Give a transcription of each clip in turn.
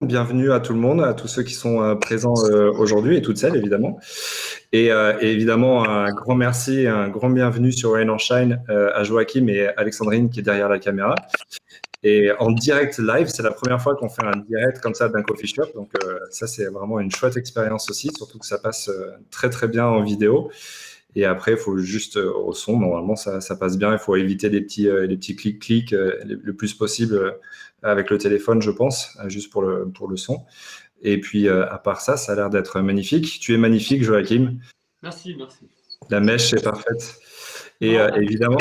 Bienvenue à tout le monde, à tous ceux qui sont présents aujourd'hui et toutes celles évidemment. Et évidemment, un grand merci et un grand bienvenue sur Rain or Shine à Joachim et Alexandrine qui est derrière la caméra. Et en direct live, c'est la première fois qu'on fait un direct comme ça d'un coffee shop. Donc ça, c'est vraiment une chouette expérience aussi, surtout que ça passe très très bien en vidéo. Et après, il faut juste au son, normalement, ça passe bien. Il faut éviter les petits clics-clics le plus possible avec le téléphone, je pense, juste pour le son. Et puis, à part ça, ça a l'air d'être magnifique. Tu es magnifique, Joachim. Merci, merci. La mèche est parfaite. Et Non, évidemment,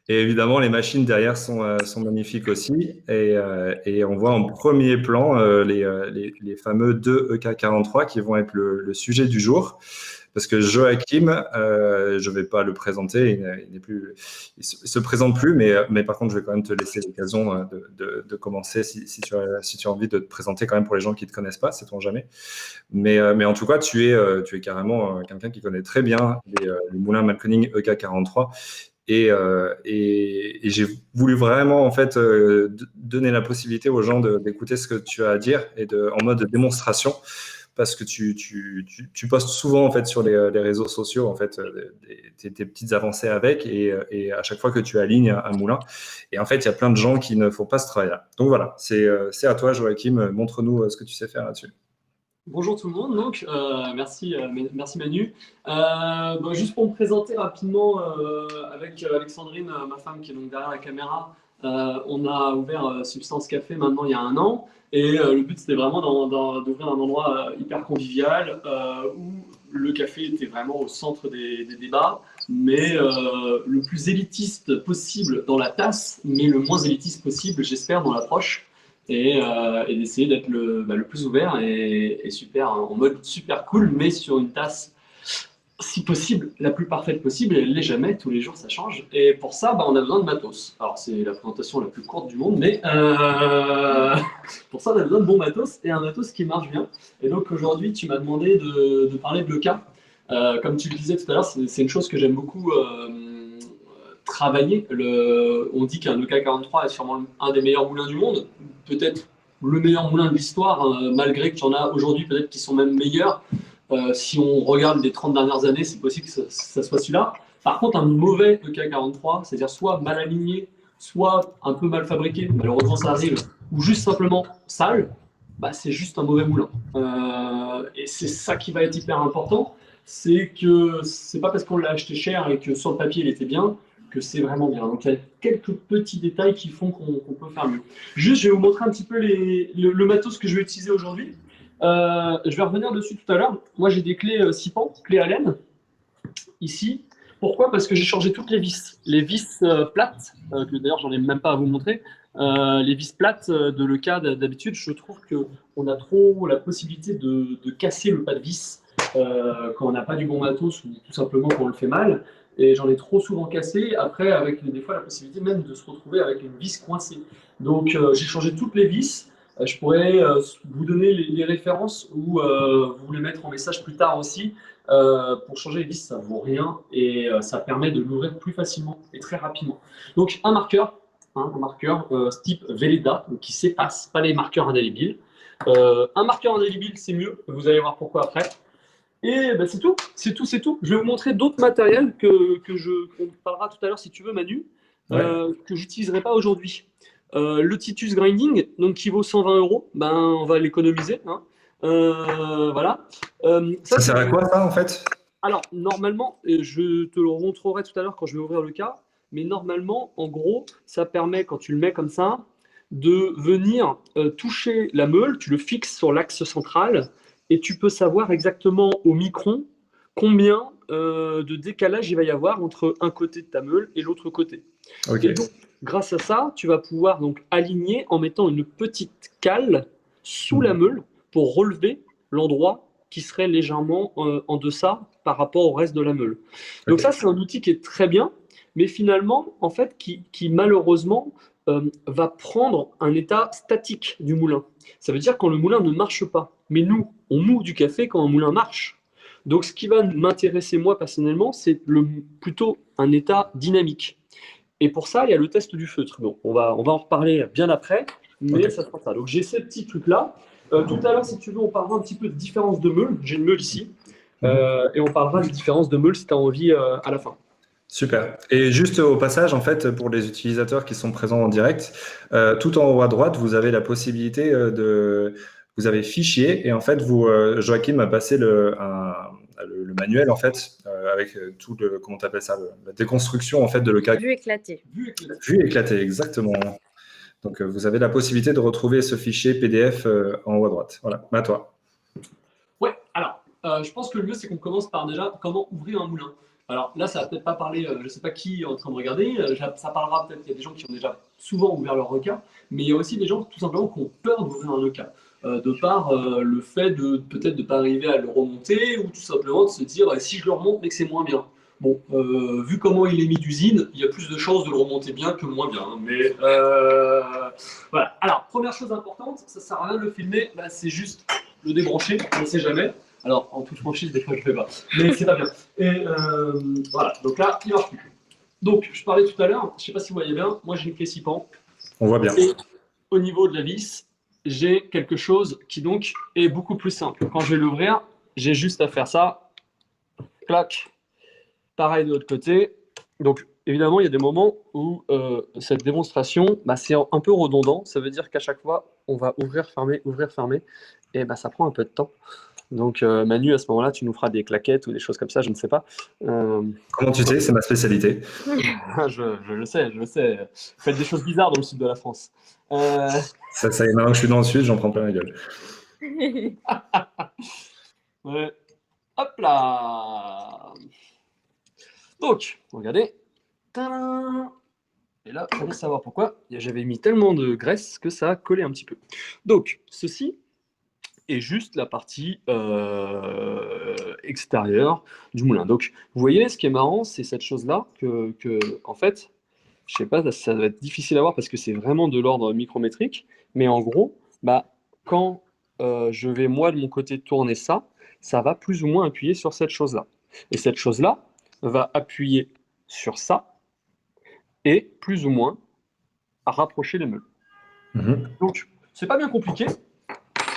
et évidemment, les machines derrière sont magnifiques aussi. Et on voit en premier plan les fameux deux EK43 qui vont être le sujet du jour. Parce que Joachim, je ne vais pas le présenter, il n'est plus, il se présente plus, mais par contre, je vais quand même te laisser l'occasion de commencer si tu as envie de te présenter quand même pour les gens qui ne te connaissent pas, sait-on jamais. Mais en tout cas, tu es carrément quelqu'un qui connaît très bien les moulins Mancunning EK43. Et j'ai voulu vraiment en fait donner la possibilité aux gens d'écouter ce que tu as à dire en mode démonstration parce que tu postes souvent en fait sur les réseaux sociaux en fait tes petites avancées avec et à chaque fois que tu alignes un moulin et en fait il y a plein de gens qui ne font pas ce travail-là. Donc voilà, c'est à toi Joachim, montre-nous ce que tu sais faire là-dessus. bonjour tout le monde. Donc, merci, merci Manu. Juste pour me présenter rapidement, avec Alexandrine, ma femme qui est donc derrière la caméra, on a ouvert Substance Café maintenant il y a un an. Et le but c'était vraiment d'ouvrir un endroit hyper convivial où le café était vraiment au centre des débats, mais le plus élitiste possible dans la tasse, mais le moins élitiste possible, j'espère, dans l'approche. Et d'essayer d'être le plus ouvert et super, en mode super cool, mais sur une tasse, si possible, la plus parfaite possible. Et elle l'est jamais, tous les jours ça change. Et pour ça, on a besoin de matos. Alors, c'est la présentation la plus courte du monde, mais pour ça, on a besoin de bons matos et un matos qui marche bien. Et donc, aujourd'hui, tu m'as demandé de parler de l'ECA. Comme tu le disais tout à l'heure, c'est une chose que j'aime beaucoup travailler. On dit qu'un EK43 est sûrement un des meilleurs moulins du monde, peut-être le meilleur moulin de l'histoire, malgré qu'il y en a aujourd'hui peut-être qui sont même meilleurs. Si on regarde les 30 dernières années, c'est possible que ça soit celui-là. Par contre, un mauvais EK43, c'est-à-dire soit mal aligné, soit un peu mal fabriqué, malheureusement ça arrive, ou juste simplement sale, c'est juste un mauvais moulin. Et c'est ça qui va être hyper important, c'est que c'est pas parce qu'on l'a acheté cher et que sur le papier il était bien que c'est vraiment bien. Donc il y a quelques petits détails qui font qu'on peut faire mieux. Juste, je vais vous montrer un petit peu le matos que je vais utiliser aujourd'hui. Je vais revenir dessus tout à l'heure. Moi, j'ai des clés Sipan, clés Allen, ici. Pourquoi? Parce que j'ai changé toutes les vis. Les vis plates, que d'ailleurs, j'en ai même pas à vous montrer. Les vis plates de l'EK d'habitude, je trouve qu'on a trop la possibilité de casser le pas de vis quand on n'a pas du bon matos ou tout simplement quand on le fait mal. Et j'en ai trop souvent cassé. Après, avec des fois la possibilité même de se retrouver avec une vis coincée. Donc, j'ai changé toutes les vis. Je pourrais vous donner les références ou vous les mettre en message plus tard aussi. Pour changer les vis, ça ne vaut rien et ça permet de l'ouvrir plus facilement et très rapidement. Donc, un marqueur type Velleda, donc qui s'efface, pas les marqueurs indélébiles. Un marqueur indélébile, c'est mieux. Vous allez voir pourquoi après. Et c'est tout, c'est tout, c'est tout. Je vais vous montrer d'autres matériels qu'on parlera tout à l'heure si tu veux, Manu, Ouais. que j'utiliserai pas aujourd'hui. Le Titus Grinding, donc qui vaut 120 euros, on va l'économiser. Hein. Voilà. Ça, Ça c'est sert à du. quoi ça en fait? Alors, normalement, et je te le montrerai tout à l'heure quand je vais ouvrir le cas, mais normalement, en gros, ça permet, quand tu le mets comme ça, de venir toucher la meule, tu le fixes sur l'axe central, et tu peux savoir exactement au micron combien de décalage il va y avoir entre un côté de ta meule et l'autre côté. Ok. Et donc, grâce à ça, tu vas pouvoir donc aligner en mettant une petite cale sous la meule pour relever l'endroit qui serait légèrement en deçà par rapport au reste de la meule. Donc ça, Ok. c'est un outil qui est très bien, mais finalement, en fait, qui malheureusement va prendre un état statique du moulin. Ça veut dire quand le moulin ne marche pas. Mais nous, on moue du café quand un moulin marche. Donc ce qui va m'intéresser moi personnellement, c'est plutôt un état dynamique. Et pour ça, il y a le test du feutre. Bon, on va en reparler bien après. mais Ok. ça sera ça. Donc j'ai ces petits trucs-là. Tout à l'heure, si tu veux, on parlera un petit peu de différence de meule. J'ai une meule ici. Mhm. Et on parlera des différences de meule si tu as envie à la fin. Super. Et juste au passage, en fait, pour les utilisateurs qui sont présents en direct, tout en haut à droite, vous avez la possibilité vous avez fichier et en fait, Joachim a passé le manuel en fait avec tout le, comment t'appelles ça, la déconstruction en fait de l'EK. Vue éclatée. Vu éclaté. Vue éclatée, exactement. Donc, vous avez la possibilité de retrouver ce fichier PDF en haut à droite. Voilà, à toi. Ouais, alors, je pense que le mieux, c'est qu'on commence par déjà comment ouvrir un moulin. Alors là, ça va peut-être pas parler, je ne sais pas qui est en train de regarder, ça parlera peut-être, il y a des gens qui ont déjà souvent ouvert leur requin, mais il y a aussi des gens tout simplement qui ont peur d'ouvrir un requin, de par le fait de peut-être de ne pas arriver à le remonter, ou tout simplement de se dire, si je le remonte, mais que c'est moins bien. Bon, vu comment il est mis d'usine, il y a plus de chances de le remonter bien que moins bien. Hein, mais voilà. Alors, première chose importante, ça sert à rien de le filmer, bah, c'est juste le débrancher, on ne sait jamais. Alors, en toute franchise, des fois, je ne fais pas. Mais c'est pas bien. Et voilà, donc là, il ne marche plus. Donc, je parlais tout à l'heure, je ne sais pas si vous voyez bien, moi j'ai une clé 6 pans. On voit bien. Et au niveau de la vis, j'ai quelque chose qui donc est beaucoup plus simple. Quand je vais l'ouvrir, j'ai juste à faire ça. Clac. Pareil de l'autre côté. Donc, évidemment, il y a des moments où cette démonstration, bah, c'est un peu redondant. Ça veut dire qu'à chaque fois, on va ouvrir, fermer, ouvrir, fermer. Et bah, ça prend un peu de temps. Donc, Manu, à ce moment-là, tu nous feras des claquettes ou des choses comme ça, je ne sais pas. Comment tu sais, c'est ma spécialité. Je le sais, je le sais. Vous faites des choses bizarres dans le sud de la France. Ça y est, maintenant que je suis dans le sud, j'en prends plein la gueule. Ouais. Hop là. Donc, regardez. Tadam. Et là, vous allez savoir pourquoi. J'avais mis tellement de graisse que ça a collé un petit peu. Donc, ceci est juste la partie extérieure du moulin. Donc, vous voyez, ce qui est marrant, c'est cette chose-là en fait, je sais pas, ça va être difficile à voir parce que c'est vraiment de l'ordre micrométrique, mais en gros, bah, quand je vais moi de mon côté tourner ça, ça va plus ou moins appuyer sur cette chose-là. Et cette chose-là va appuyer sur ça et plus ou moins rapprocher les meules. Mhm. Donc, c'est pas bien compliqué.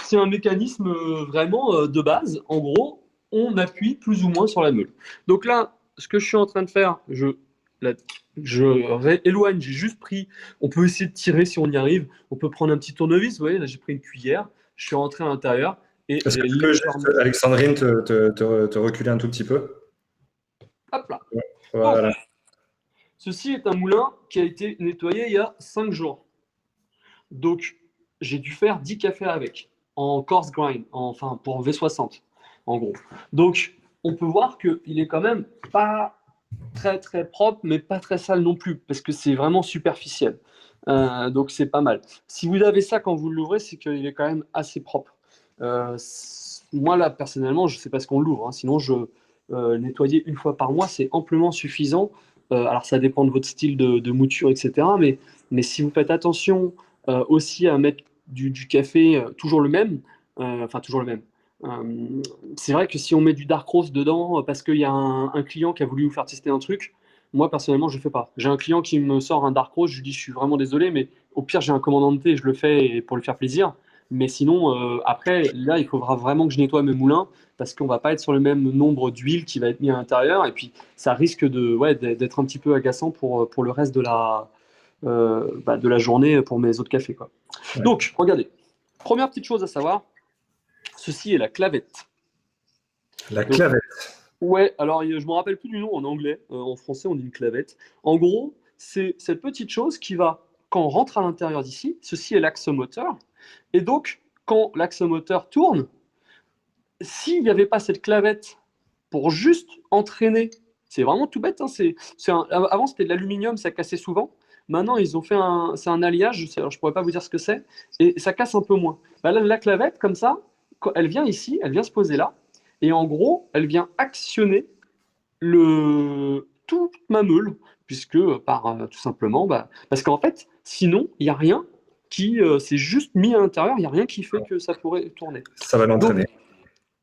C'est un mécanisme vraiment de base. En gros, on appuie plus ou moins sur la meule. Donc là, ce que je suis en train de faire, je éloigne, j'ai juste pris. On peut essayer de tirer si on y arrive. On peut prendre un petit tournevis. Vous voyez, là, j'ai pris une cuillère. Je suis rentré à l'intérieur et Est-ce j'ai que tu peux juste, légèrement. Alexandrine, te reculer un tout petit peu? Hop là. Donc, Voilà. ceci est un moulin qui a été nettoyé il y a 5 jours. Donc, j'ai dû faire 10 cafés avec, en coarse grind, enfin pour V60, en gros. Donc, on peut voir qu'il est quand même pas très très propre, mais pas très sale non plus, parce que c'est vraiment superficiel. Donc, c'est pas mal. Si vous avez ça quand vous l'ouvrez, c'est qu'il est quand même assez propre. Moi, là, personnellement, je sais pas ce qu'on l'ouvre, hein, sinon, nettoyer une fois par mois, c'est amplement suffisant. Alors, ça dépend de votre style de mouture, etc. Mais si vous faites attention aussi à mettre du café toujours le même, enfin toujours le même. Euh, c'est vrai que si on met du dark roast dedans parce qu'il y a un client qui a voulu vous faire tester un truc, moi personnellement je fais pas. J'ai un client qui me sort un dark roast, je lui dis je suis vraiment désolé, mais au pire j'ai un commandant de thé et je le fais pour lui faire plaisir. Mais sinon, après, là, il faudra vraiment que je nettoie mes moulins parce qu'on va pas être sur le même nombre d'huile qui va être mis à l'intérieur. Et puis, ça risque d'être un petit peu agaçant pour le reste de la journée pour mes autres cafés, quoi. Ouais. Donc, regardez. Première petite chose à savoir, ceci est la clavette. La Donc, clavette. ouais, alors je ne me rappelle plus du nom en anglais. En français, on dit une clavette. En gros, c'est cette petite chose qui va, quand on rentre à l'intérieur d'ici, ceci est l'axe moteur. Et donc, quand l'axe moteur tourne, s'il n'y avait pas cette clavette pour juste entraîner, c'est vraiment tout bête, hein, avant c'était de l'aluminium, ça cassait souvent. Maintenant, ils ont fait c'est un alliage, alors je pourrais pas vous dire ce que c'est, et ça casse un peu moins. Bah là, la clavette, comme ça, elle vient ici, elle vient se poser là, et en gros, elle vient actionner toute ma meule, puisque tout simplement, bah, parce qu'en fait, sinon, il n'y a rien qui s'est juste mis à l'intérieur, il n'y a rien qui fait que ça pourrait tourner. Ça va Donc, l'entraîner.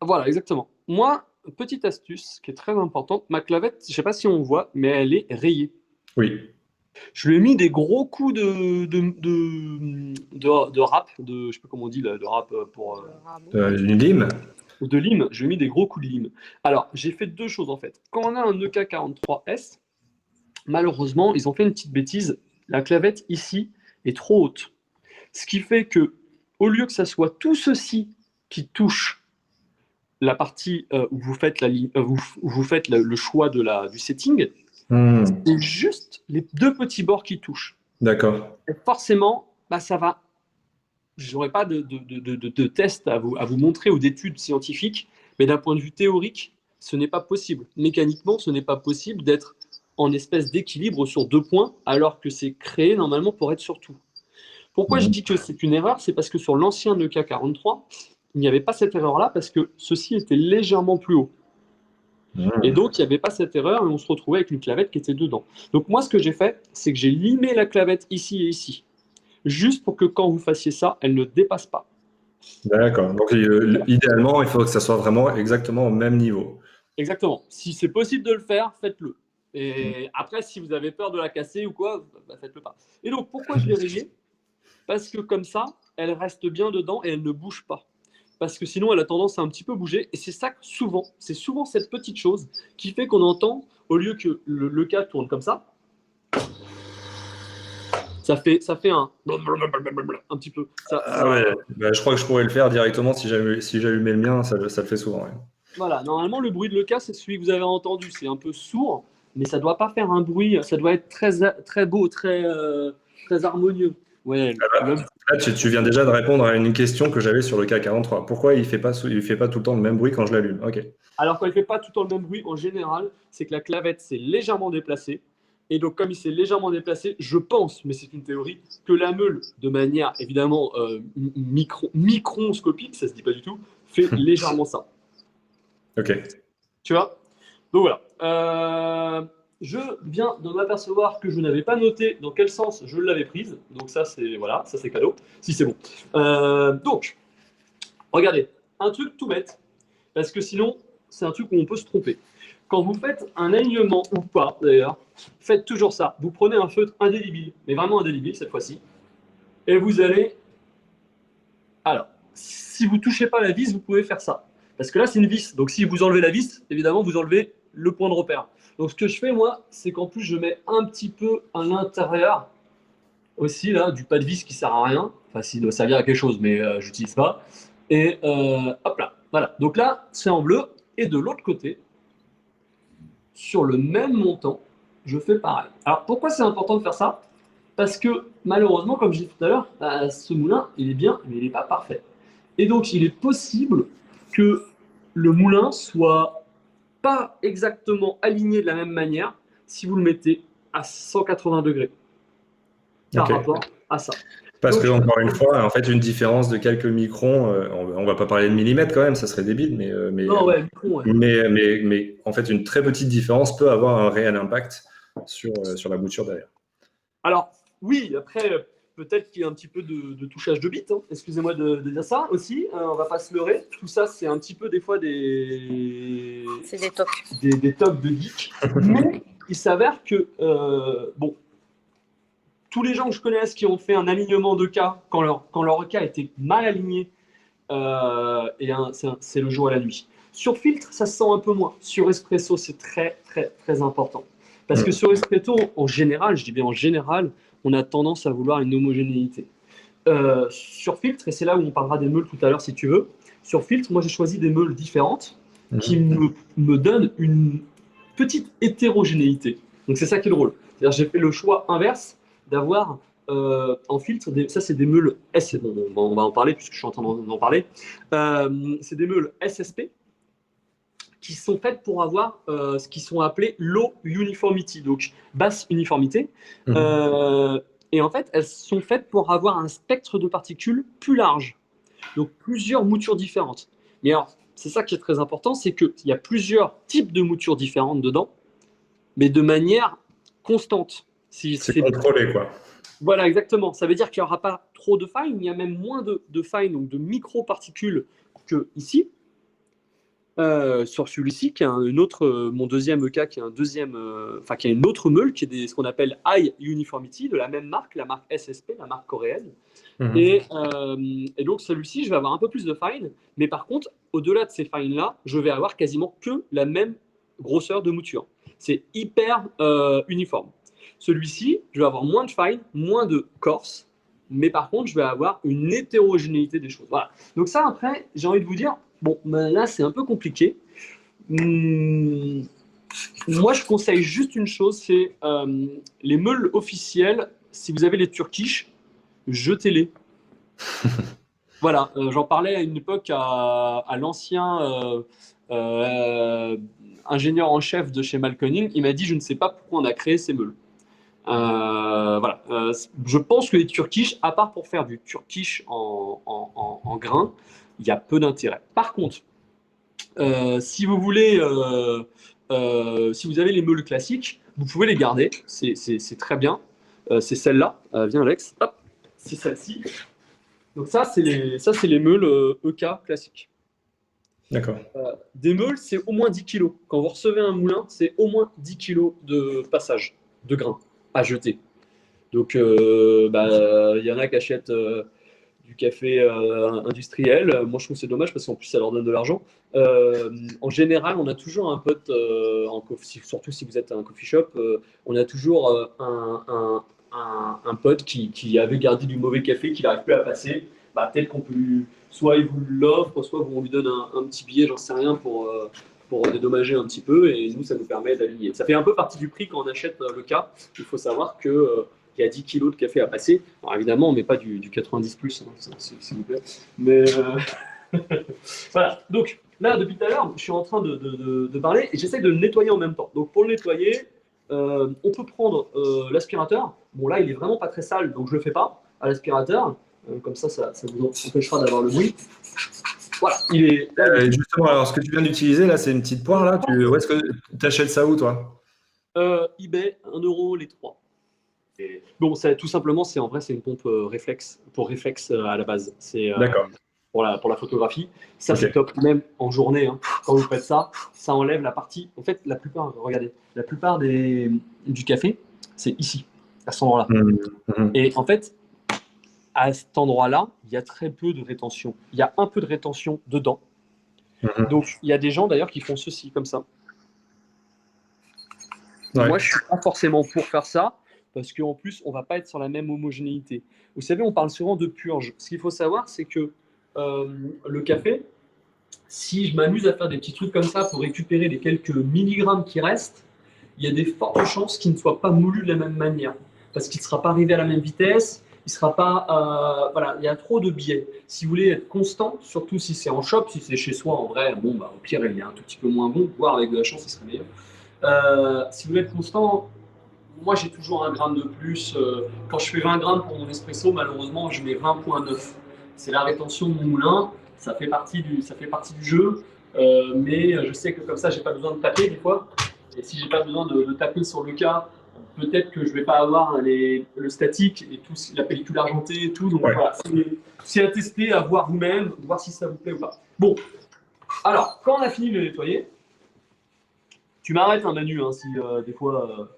voilà, exactement. Moi, petite astuce qui est très importante, ma clavette, je ne sais pas si on voit, mais elle est rayée. Oui. Je lui ai mis des gros coups de rap, je sais pas comment on dit, là, de rap pour, Une lime? de lime. Je lui ai mis des gros coups de lime. Alors, j'ai fait deux choses en fait. Quand on a un EK43S, malheureusement, ils ont fait une petite bêtise. La clavette ici est trop haute. Ce qui fait que, au lieu que ça soit tout ceci qui touche la partie où vous faites, où vous faites le choix du setting, c'est juste les deux petits bords qui touchent. D'accord. Et forcément, bah, ça va. Je n'aurai pas de test à vous montrer ou d'études scientifiques, mais d'un point de vue théorique, ce n'est pas possible. Mécaniquement, ce n'est pas possible d'être en espèce d'équilibre sur deux points, alors que c'est créé normalement pour être sur tout. Pourquoi je dis que c'est une erreur? C'est parce que sur l'ancien EK43, il n'y avait pas cette erreur-là, parce que ceci était légèrement plus haut. Et donc, il n'y avait pas cette erreur, et on se retrouvait avec une clavette qui était dedans. Donc moi, ce que j'ai fait, c'est que j'ai limé la clavette ici et ici, juste pour que quand vous fassiez ça, elle ne dépasse pas. D'accord. Donc, idéalement, il faut que ça soit vraiment exactement au même niveau. Exactement. Si c'est possible de le faire, faites-le. Et après, si vous avez peur de la casser ou quoi, bah, faites-le pas. Et donc, pourquoi je l'ai rayée? Parce que comme ça, elle reste bien dedans et elle ne bouge pas. Parce que sinon, elle a tendance à un petit peu bouger. Et c'est ça que souvent, c'est souvent cette petite chose qui fait qu'on entend, au lieu que le cas tourne comme ça fait un petit peu. Ah ouais, bah, je crois que je pourrais le faire directement si j'allumais le mien, ça le fait souvent. Ouais. Voilà, normalement, le bruit de le cas, c'est celui que vous avez entendu. C'est un peu sourd, mais ça doit pas faire un bruit. Ça doit être très, très beau, très harmonieux. Ouais, Là, tu viens déjà de répondre à une question que j'avais sur le K43. Pourquoi il fait pas tout le temps le même bruit quand je l'allume? Ok. Alors, quand il fait pas tout le temps le même bruit, en général, c'est que la clavette s'est légèrement déplacée. Et donc, comme il s'est légèrement déplacé, je pense, mais c'est une théorie, que la meule, de manière évidemment microscopique, ça se dit pas du tout, fait légèrement ça. Ok. Tu vois? Donc voilà. Je viens de m'apercevoir que je n'avais pas noté dans quel sens je l'avais prise. Donc ça, c'est voilà, ça c'est cadeau. Si c'est bon. Donc, regardez, un truc tout bête, parce que sinon, c'est un truc où on peut se tromper. Quand vous faites un alignement ou pas, d'ailleurs, faites toujours ça. Vous prenez un feutre indélébile, mais vraiment indélébile cette fois-ci, et vous allez. Alors, si vous touchez pas la vis, vous pouvez faire ça. Parce que là, c'est une vis. Donc, si vous enlevez la vis, évidemment, vous enlevez le point de repère. Donc, ce que je fais, moi, c'est qu'en plus, je mets un petit peu à l'intérieur aussi, là, du pas de vis qui sert à rien. Enfin, s'il doit servir à quelque chose, mais je n'utilise pas. Et hop là. Voilà. Donc là, c'est en bleu. Et de l'autre côté, sur le même montant, je fais pareil. Alors, pourquoi c'est important de faire ça? Parce que, malheureusement, comme je disais tout à l'heure, ce moulin, il est bien, mais il n'est pas parfait. Et donc, il est possible que le moulin soit pas exactement aligné de la même manière si vous le mettez à 180 degrés par Ok. rapport à ça. Parce Donc, que, encore une fois, en fait, une différence de quelques microns, on va pas parler de millimètres quand même, ça serait débile, non, ouais, micron, ouais. mais en fait, une très petite différence peut avoir un réel impact sur la bouture derrière. Alors, oui, après, peut-être qu'il y a un petit peu de touchage de bits. Hein. Excusez-moi de dire ça aussi. On va pas se leurrer. Tout ça, c'est un petit peu des fois C'est des tocs. Des tocs de geek. Mais il s'avère que, bon, tous les gens que je connaisse qui ont fait un alignement de cas, quand leur cas était mal aligné, c'est le jour et la nuit. Sur filtre, ça se sent un peu moins. Sur espresso, c'est très, très, très important. Parce que sur espresso, en général, je dis bien en général, on a tendance à vouloir une homogénéité. Sur filtre, et c'est là où on parlera des meules tout à l'heure si tu veux, sur filtre, moi j'ai choisi des meules différentes qui me donnent une petite hétérogénéité. Donc c'est ça qui est drôle. C'est-à-dire j'ai fait le choix inverse d'avoir en filtre, ça c'est des meules S, on va en parler puisque je suis en train d'en parler. C'est des meules SSP qui sont faites pour avoir ce qui sont appelés low uniformity, donc basse uniformité. Et en fait, elles sont faites pour avoir un spectre de particules plus large, donc plusieurs moutures différentes. Mais alors, c'est ça qui est très important, c'est qu'il y a plusieurs types de moutures différentes dedans, mais de manière constante. C'est contrôlé, quoi. Voilà, exactement. Ça veut dire qu'il n'y aura pas trop de failles, il y a même moins de failles, donc de micro-particules que ici. Sur celui-ci, qui a une autre, mon deuxième EK, qui est un deuxième, enfin qui a une autre meule, qui est ce qu'on appelle High Uniformity, de la même marque, la marque SSP, la marque coréenne. Et donc celui-ci, je vais avoir un peu plus de fine, mais par contre, au-delà de ces fines-là, je vais avoir quasiment que la même grosseur de mouture. C'est hyper uniforme. Celui-ci, je vais avoir moins de fine, moins de corse, mais par contre, je vais avoir une hétérogénéité des choses. Voilà. Donc ça, après, j'ai envie de vous dire, bon, ben là, c'est un peu compliqué. Moi, je conseille juste une chose, c'est les meules officielles, si vous avez les Turkish, jetez-les. Voilà, j'en parlais à une époque à l'ancien ingénieur en chef de chez Malconing. Il m'a dit, je ne sais pas pourquoi on a créé ces meules. Voilà. Je pense que les Turkish, à part pour faire du Turkish en grain, il y a peu d'intérêt. Par contre, si vous voulez, si vous avez les meules classiques, vous pouvez les garder. C'est très bien. C'est celle-là. Viens, Alex. Hop. C'est celle-ci. Donc ça, c'est les meules EK classiques. D'accord. Des meules, c'est au moins 10 kilos. Quand vous recevez un moulin, c'est au moins 10 kilos de passage, de grains à jeter. Donc, il y en a qui achètent du café industriel. Moi, je trouve que c'est dommage parce qu'en plus, ça leur donne de l'argent. En général, on a toujours un pote, surtout si vous êtes un coffee shop, on a toujours un pote qui avait gardé du mauvais café, qui n'arrive plus à passer. Peut-être qu'on peut soit il vous l'offre, soit on lui donne un petit billet, j'en sais rien, pour dédommager un petit peu. Et nous, ça nous permet d'aligner. Ça fait un peu partie du prix quand on achète le cas. Il faut savoir que il y a 10 kilos de café à passer. Alors évidemment, on ne met pas du 90 plus, hein, s'il vous plaît. Mais voilà. Donc là, depuis tout à l'heure, je suis en train de parler et j'essaie de le nettoyer en même temps. Donc pour le nettoyer, on peut prendre l'aspirateur. Bon là, il est vraiment pas très sale, donc je le fais pas à l'aspirateur. Comme ça vous empêchera d'avoir le bruit. Voilà, justement, alors ce que tu viens d'utiliser là, c'est une petite poire là. Où est-ce que tu achètes ça où toi? eBay, 1 euro les 3. Bon, tout simplement, c'est une pompe réflexe, pour réflexe à la base. C'est D'accord. pour la photographie. Ça, Ok. c'est top, même en journée. Hein. Quand vous faites ça, ça enlève la partie. En fait, regardez, la plupart du café, c'est ici, à cet endroit-là. Et en fait, à cet endroit-là, il y a très peu de rétention. Il y a un peu de rétention dedans. Donc, il y a des gens d'ailleurs qui font ceci, comme ça. Ouais. Moi, je ne suis pas forcément pour faire ça, parce qu'en plus, on ne va pas être sur la même homogénéité. Vous savez, on parle souvent de purge. Ce qu'il faut savoir, c'est que le café, si je m'amuse à faire des petits trucs comme ça pour récupérer les quelques milligrammes qui restent, il y a des fortes chances qu'il ne soit pas moulu de la même manière, parce qu'il ne sera pas arrivé à la même vitesse, il sera pas, voilà, il y a trop de biais. Si vous voulez être constant, surtout si c'est en shop, si c'est chez soi, en vrai, bon, au pire, il est un tout petit peu moins bon, voire avec de la chance, il serait meilleur. Si vous voulez être constant, moi j'ai toujours un gramme de plus. Quand je fais 20 grammes pour mon espresso, malheureusement, je mets 20,9. C'est la rétention de mon moulin, ça fait partie du jeu. Mais je sais que comme ça, j'ai pas besoin de taper des fois. Et si j'ai pas besoin de taper sur le cas, peut-être que je vais pas avoir le statique et tout, la pellicule argentée et tout. Donc voilà, c'est à tester, à voir vous-même, voir si ça vous plaît ou pas. Bon, alors, quand on a fini de le nettoyer, tu m'arrêtes, hein, Manu, si des fois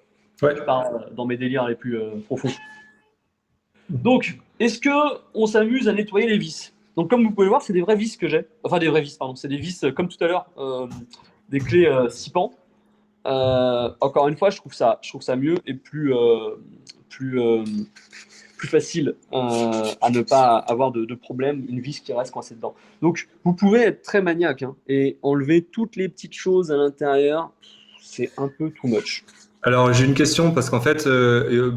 je pars dans mes délires les plus profonds. Donc, est-ce qu'on s'amuse à nettoyer les vis? Donc, comme vous pouvez voir, c'est des vraies vis que j'ai. Enfin, des vraies vis, pardon. C'est des vis, comme tout à l'heure, des clés 6 pans. Encore une fois, je trouve ça mieux et plus facile à ne pas avoir de problème, une vis qui reste coincée dedans. Donc, vous pouvez être très maniaque et enlever toutes les petites choses à l'intérieur. C'est un peu too much. Alors j'ai une question parce qu'en fait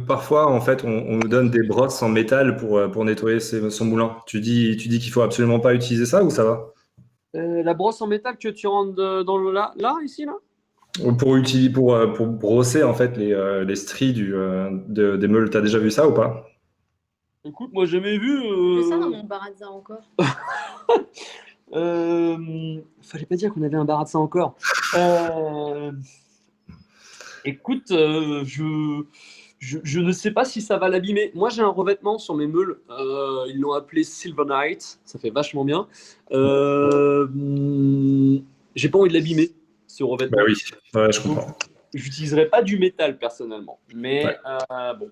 parfois en fait on nous donne des brosses en métal pour nettoyer son moulin. Tu dis qu'il faut absolument pas utiliser ça ou ça va? La brosse en métal que tu rentres dans le là, ici là? Pour brosser en fait les stries des meules. T'as déjà vu ça ou pas? Écoute, moi j'ai jamais vu. Je fais ça dans mon barazza encore. Fallait pas dire qu'on avait un barazza encore. Écoute, je ne sais pas si ça va l'abîmer. Moi, j'ai un revêtement sur mes meules. Ils l'ont appelé Silver Night. Ça fait vachement bien. j'ai pas envie de l'abîmer, ce Bah revêtement. oui, ouais, je Donc, comprends. j'utiliserai pas du métal personnellement. Ouais. Mais bon,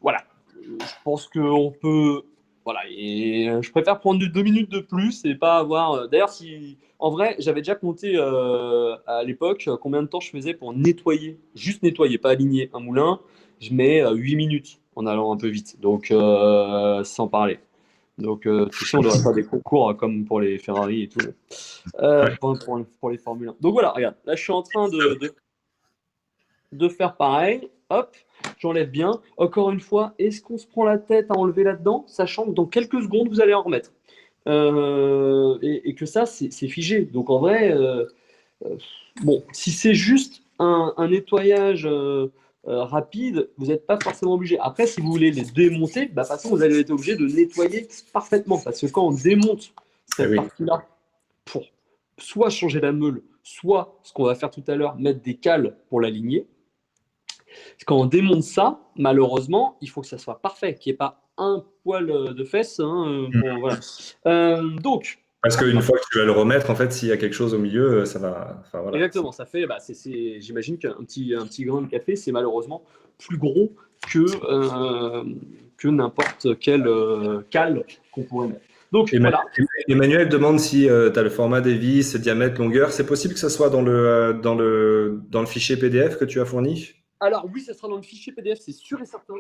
voilà. Je pense qu'on peut. Voilà. Et je préfère prendre 2 minutes de plus et pas avoir. D'ailleurs, si. En vrai, j'avais déjà compté à l'époque combien de temps je faisais pour nettoyer, juste nettoyer, pas aligner un moulin. Je mets 8 minutes en allant un peu vite. Donc, sans parler. Donc, tu sais, on devrait faire des concours comme pour les Ferrari et tout. Ouais. Pour les Formule 1. Donc voilà, regarde. Là, je suis en train de faire pareil. Hop, j'enlève bien. Encore une fois, est-ce qu'on se prend la tête à enlever là-dedans, sachant que dans quelques secondes, vous allez en remettre. Et que ça, c'est figé. Donc en vrai, bon, si c'est juste un nettoyage rapide, vous n'êtes pas forcément obligé. Après, si vous voulez les démonter, bah, de toute façon, vous allez être obligé de nettoyer parfaitement. Parce que quand on démonte Eh cette oui. partie-là pour soit changer la meule, soit ce qu'on va faire tout à l'heure, mettre des cales pour l'aligner, quand on démonte ça, malheureusement, il faut que ça soit parfait, qu'il n'y ait pas un poil de fesse. Hein, voilà. Donc, Parce qu'une fois que tu vas le remettre, en fait, s'il y a quelque chose au milieu, ça va. Enfin, voilà. exactement, ça fait, bah, j'imagine qu'un petit grain de café, c'est malheureusement plus gros que n'importe quelle cale qu'on pourrait mettre. Donc, Emma- voilà. Emmanuel demande si tu as le format des vis, diamètre, longueur. C'est possible que ça soit dans le fichier PDF que tu as fourni? Alors oui, ça sera dans le fichier PDF, c'est sûr et certain.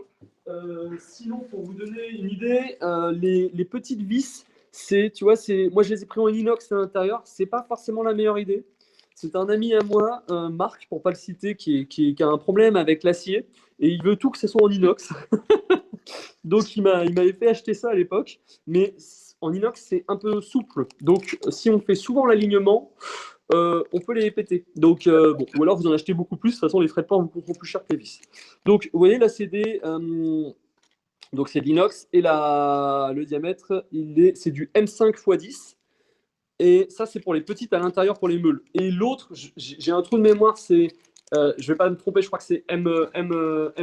Sinon, pour vous donner une idée, les petites vis, tu vois, moi je les ai pris en inox à l'intérieur. C'est pas forcément la meilleure idée. C'est un ami à moi, Marc, pour pas le citer, qui a un problème avec l'acier et il veut tout que ce soit en inox. Donc il m'avait fait acheter ça à l'époque, mais en inox c'est un peu souple. Donc si on fait souvent l'alignement, on peut les péter. Donc, bon, ou alors vous en achetez beaucoup plus. De toute façon, les frais de port vous coûteront plus cher que les vis. Donc, vous voyez, là, donc c'est l'inox et le diamètre, c'est du M5 x 10. Et ça, c'est pour les petites à l'intérieur pour les meules. Et l'autre, j'ai un trou de mémoire, je vais pas me tromper, je crois que c'est M2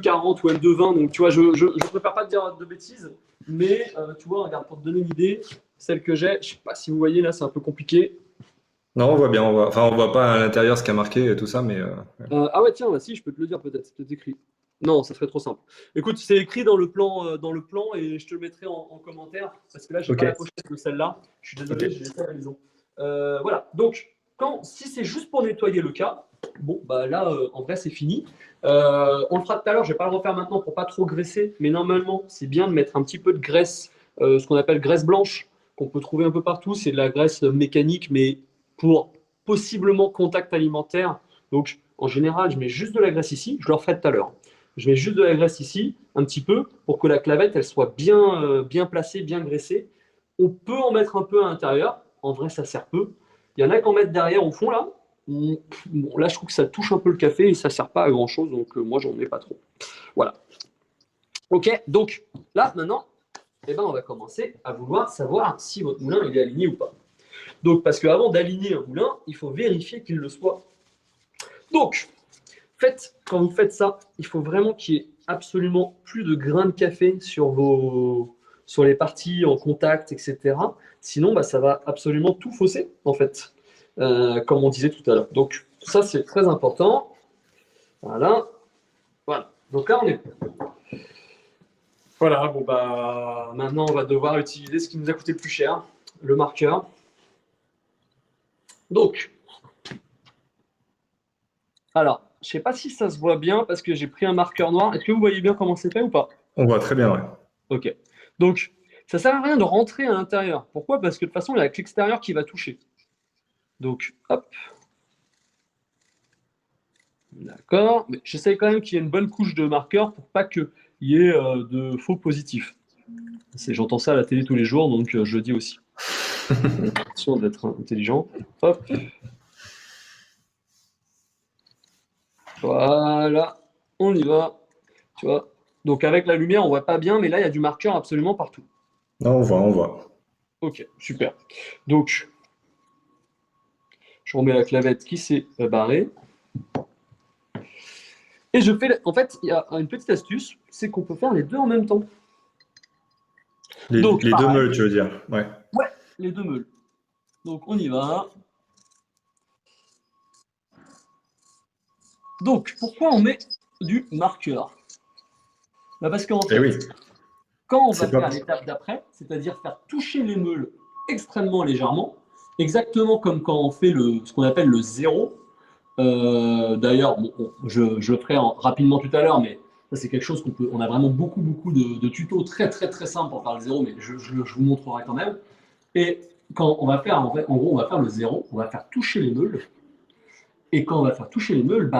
40 ou M2 20. Donc, tu vois, je préfère pas te dire de bêtises. Mais, tu vois, regarde, pour te donner une idée, celle que j'ai, je sais pas si vous voyez, là, c'est un peu compliqué. Non, on voit bien. Enfin, on voit pas à l'intérieur ce qui a marqué et tout ça, mais. Ah ouais, tiens, bah si, je peux te le dire peut-être, c'est peut-être écrit. Non, ça serait trop simple. Écoute, c'est écrit dans le plan et je te le mettrai en commentaire parce que là, j'ai Ok. pas la pochette de celle-là. Je suis désolé, Ok. j'ai laissé à la maison. Voilà. Donc, si c'est juste pour nettoyer le cas, bon, bah là, en vrai, c'est fini. On le fera tout à l'heure. Je vais pas le refaire maintenant pour pas trop graisser, mais normalement, c'est bien de mettre un petit peu de graisse, ce qu'on appelle graisse blanche, qu'on peut trouver un peu partout. C'est de la graisse mécanique, mais pour possiblement contact alimentaire. Donc, en général, je mets juste de la graisse ici. Je le referai tout à l'heure. Je mets juste de la graisse ici, un petit peu, pour que la clavette elle soit bien placée, bien graissée. On peut en mettre un peu à l'intérieur. En vrai, ça sert peu. Il y en a qui en mettent derrière au fond là. Bon, là, je trouve que ça touche un peu le café et ça sert pas à grand chose. Donc, moi, j'en mets pas trop. Voilà. Ok. Donc là, maintenant, eh ben, on va commencer à vouloir savoir si votre moulin il est aligné ou pas. Donc, parce qu'avant d'aligner un moulin, il faut vérifier qu'il le soit. Donc, quand vous faites ça, il faut vraiment qu'il y ait absolument plus de grains de café sur les parties en contact, etc. Sinon, bah, ça va absolument tout fausser, en fait, comme on disait tout à l'heure. Donc, ça, c'est très important. Voilà. Voilà. Donc là, on est prêt. Voilà. Bon, bah, maintenant, on va devoir utiliser ce qui nous a coûté le plus cher, le marqueur. Donc, alors, je ne sais pas si ça se voit bien parce que j'ai pris un marqueur noir. Est-ce que vous voyez bien comment c'est fait ou pas? On voit très bien, ouais. Ok. Donc, ça sert à rien de rentrer à l'intérieur. Pourquoi? Parce que de toute façon, il n'y a que l'extérieur qui va toucher. Donc, hop. D'accord. Mais j'essaye quand même qu'il y ait une bonne couche de marqueur pour pas qu'il y ait de faux positifs. J'entends ça à la télé tous les jours, donc je le dis aussi. Attention d'être intelligent. Hop. Voilà. On y va. Tu vois. Donc, avec la lumière, on voit pas bien, mais là, il y a du marqueur absolument partout. Non, on voit, on voit. Ok, super. Donc, je remets la clavette qui s'est barrée. Et en fait, il y a une petite astuce, c'est qu'on peut faire les deux en même temps. Donc, Les deux pareil, meules, tu veux dire. Ouais. ouais, les deux meules. Donc, on y va. Donc, pourquoi on met du marqueur? Parce qu'en Et fait, oui, quand on va c'est pas. faire l'étape d'après, c'est-à-dire faire toucher les meules extrêmement légèrement, exactement comme quand on fait ce qu'on appelle le zéro. D'ailleurs, bon, je le ferai rapidement tout à l'heure, mais ça c'est quelque chose on a vraiment beaucoup de tutos très très très simples pour faire le zéro, mais je vous montrerai quand même. Et quand on va faire, en fait, en gros, on va faire le zéro, on va faire toucher les meules, et quand on va faire toucher les meules,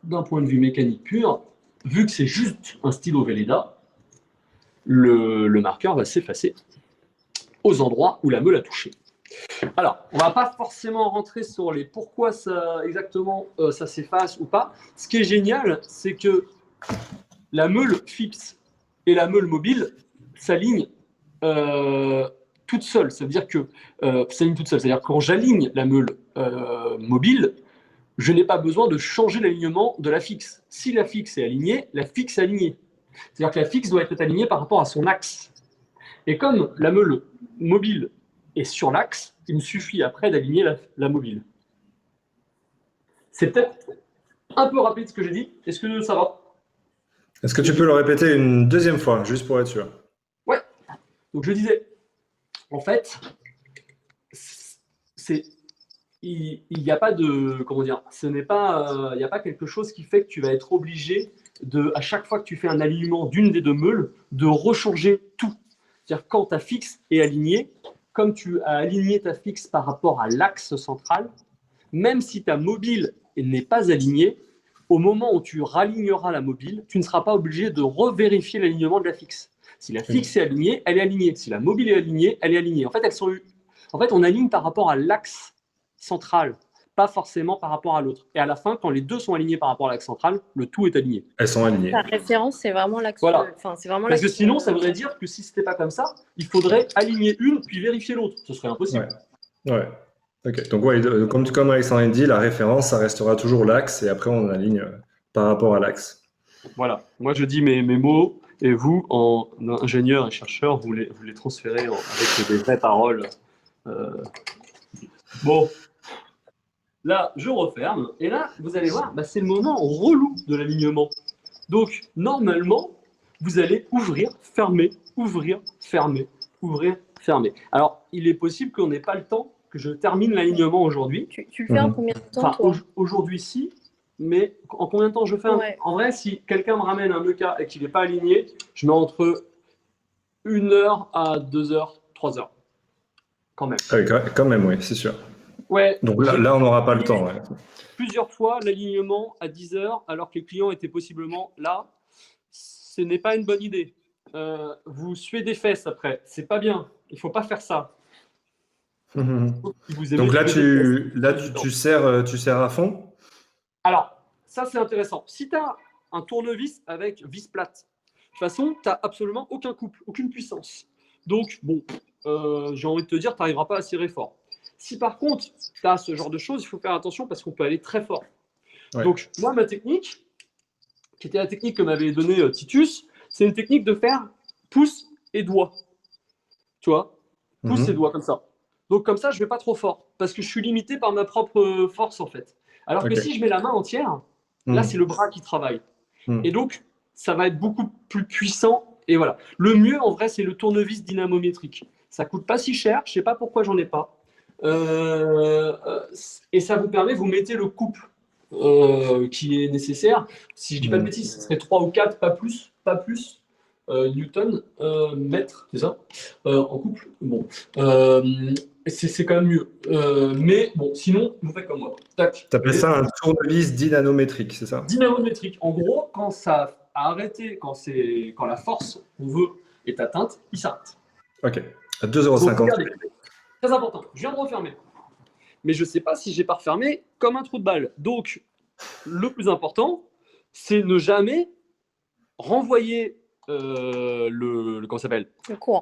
d'un point de vue mécanique pur, vu que c'est juste un stylo Velleda, le marqueur va s'effacer aux endroits où la meule a touché. Alors, on ne va pas forcément rentrer sur les pourquoi ça, exactement ça s'efface ou pas. Ce qui est génial, c'est que la meule fixe et la meule mobile s'alignent toutes seules. Ça veut dire que s'alignent toutes seules. C'est-à-dire que quand j'aligne la meule mobile, je n'ai pas besoin de changer l'alignement de la fixe. Si la fixe est alignée, la fixe est alignée. C'est-à-dire que la fixe doit être alignée par rapport à son axe. Et comme la meule mobile est sur l'axe, il me suffit après d'aligner la mobile. C'est peut-être un peu rapide ce que j'ai dit. Est-ce que ça va? Est-ce que tu peux le répéter une deuxième fois, juste pour être sûr? Ouais. Donc je disais, en fait, il n'y a pas de, comment dire, il n'y a pas quelque chose qui fait que tu vas être obligé à chaque fois que tu fais un alignement d'une des deux meules, de rechanger tout. C'est-à-dire quand ta fixe est alignée, comme tu as aligné ta fixe par rapport à l'axe central, même si ta mobile n'est pas alignée, au moment où tu raligneras la mobile, tu ne seras pas obligé de revérifier l'alignement de la fixe. Si la fixe est alignée, elle est alignée. Si la mobile est alignée, elle est alignée. En fait, on aligne par rapport à l'axe central, pas forcément par rapport à l'autre. Et à la fin, quand les deux sont alignés par rapport à l'axe central, le tout est aligné. Elles sont alignées. La référence, c'est vraiment l'axe. Voilà. Enfin, c'est vraiment Parce que l'axe. sinon, ça voudrait dire que si ce n'était pas comme ça, il faudrait aligner une puis vérifier l'autre. Ce serait impossible. Ouais. Ok. Donc, ouais, comme Alexandre dit, la référence, ça restera toujours l'axe et après, on aligne par rapport à l'axe. Voilà. Moi, je dis mes mots et vous, en ingénieur et chercheur, vous les transférez avec des vraies paroles. Bon, là, je referme. Et là, vous allez voir, c'est le moment relou de l'alignement. Donc, normalement, vous allez ouvrir, fermer, ouvrir, fermer, ouvrir, fermer. Alors, il est possible qu'on n'ait pas le temps que je termine l'alignement aujourd'hui. Tu le fais en combien de temps, Enfin, toi? aujourd'hui, si, mais en combien de temps je fais Ouais. En vrai, si quelqu'un me ramène un EK et qu'il n'est pas aligné, je mets entre 1 heure à 2 heures, 3 heures. Quand même. Ah oui, quand même, oui, c'est sûr. Ouais. Donc là on n'aura pas le temps. Ouais. Plusieurs fois l'alignement à 10 heures alors que les clients étaient possiblement là. Ce n'est pas une bonne idée. Vous suez des fesses après. C'est pas bien. Il ne faut pas faire ça. Si vous aimez Donc là, suer des fesses, tu sers à fond? Alors, ça c'est intéressant. Si tu as un tournevis avec vis plate, de toute façon, tu n'as absolument aucun couple, aucune puissance. Donc, bon, j'ai envie de te dire, tu n'arriveras pas à serrer fort. Si par contre, tu as ce genre de choses, il faut faire attention parce qu'on peut aller très fort. Ouais. Donc, moi, ma technique, qui était la technique que m'avait donnée Titus, c'est une technique de faire pouce et doigt. Tu vois, pouce et doigt comme ça. Donc, comme ça, je ne vais pas trop fort parce que je suis limité par ma propre force en fait. Alors que si je mets la main entière, là, c'est le bras qui travaille. Et donc, ça va être beaucoup plus puissant. Et voilà. Le mieux, en vrai, c'est le tournevis dynamométrique. Ça coûte pas si cher. Je sais pas pourquoi j'en ai pas. Et ça vous permet, vous mettez le couple qui est nécessaire. Si je dis pas de bêtises, ce serait 3 ou 4, pas plus. Pas plus. Newton, mètre, c'est ça, en couple. Bon, c'est quand même mieux. Mais bon, sinon, vous faites comme moi. Tac. Tu appelles ça un tournevis dynamométrique, c'est ça? Dynamométrique. En gros, quand ça a arrêté, quand la force qu'on veut est atteinte, il s'arrête. Ok. À 2,50 €. Très important. Je viens de refermer. Mais je ne sais pas si j'ai pas refermé comme un trou de balle. Donc, le plus important, c'est ne jamais renvoyer comment s'appelle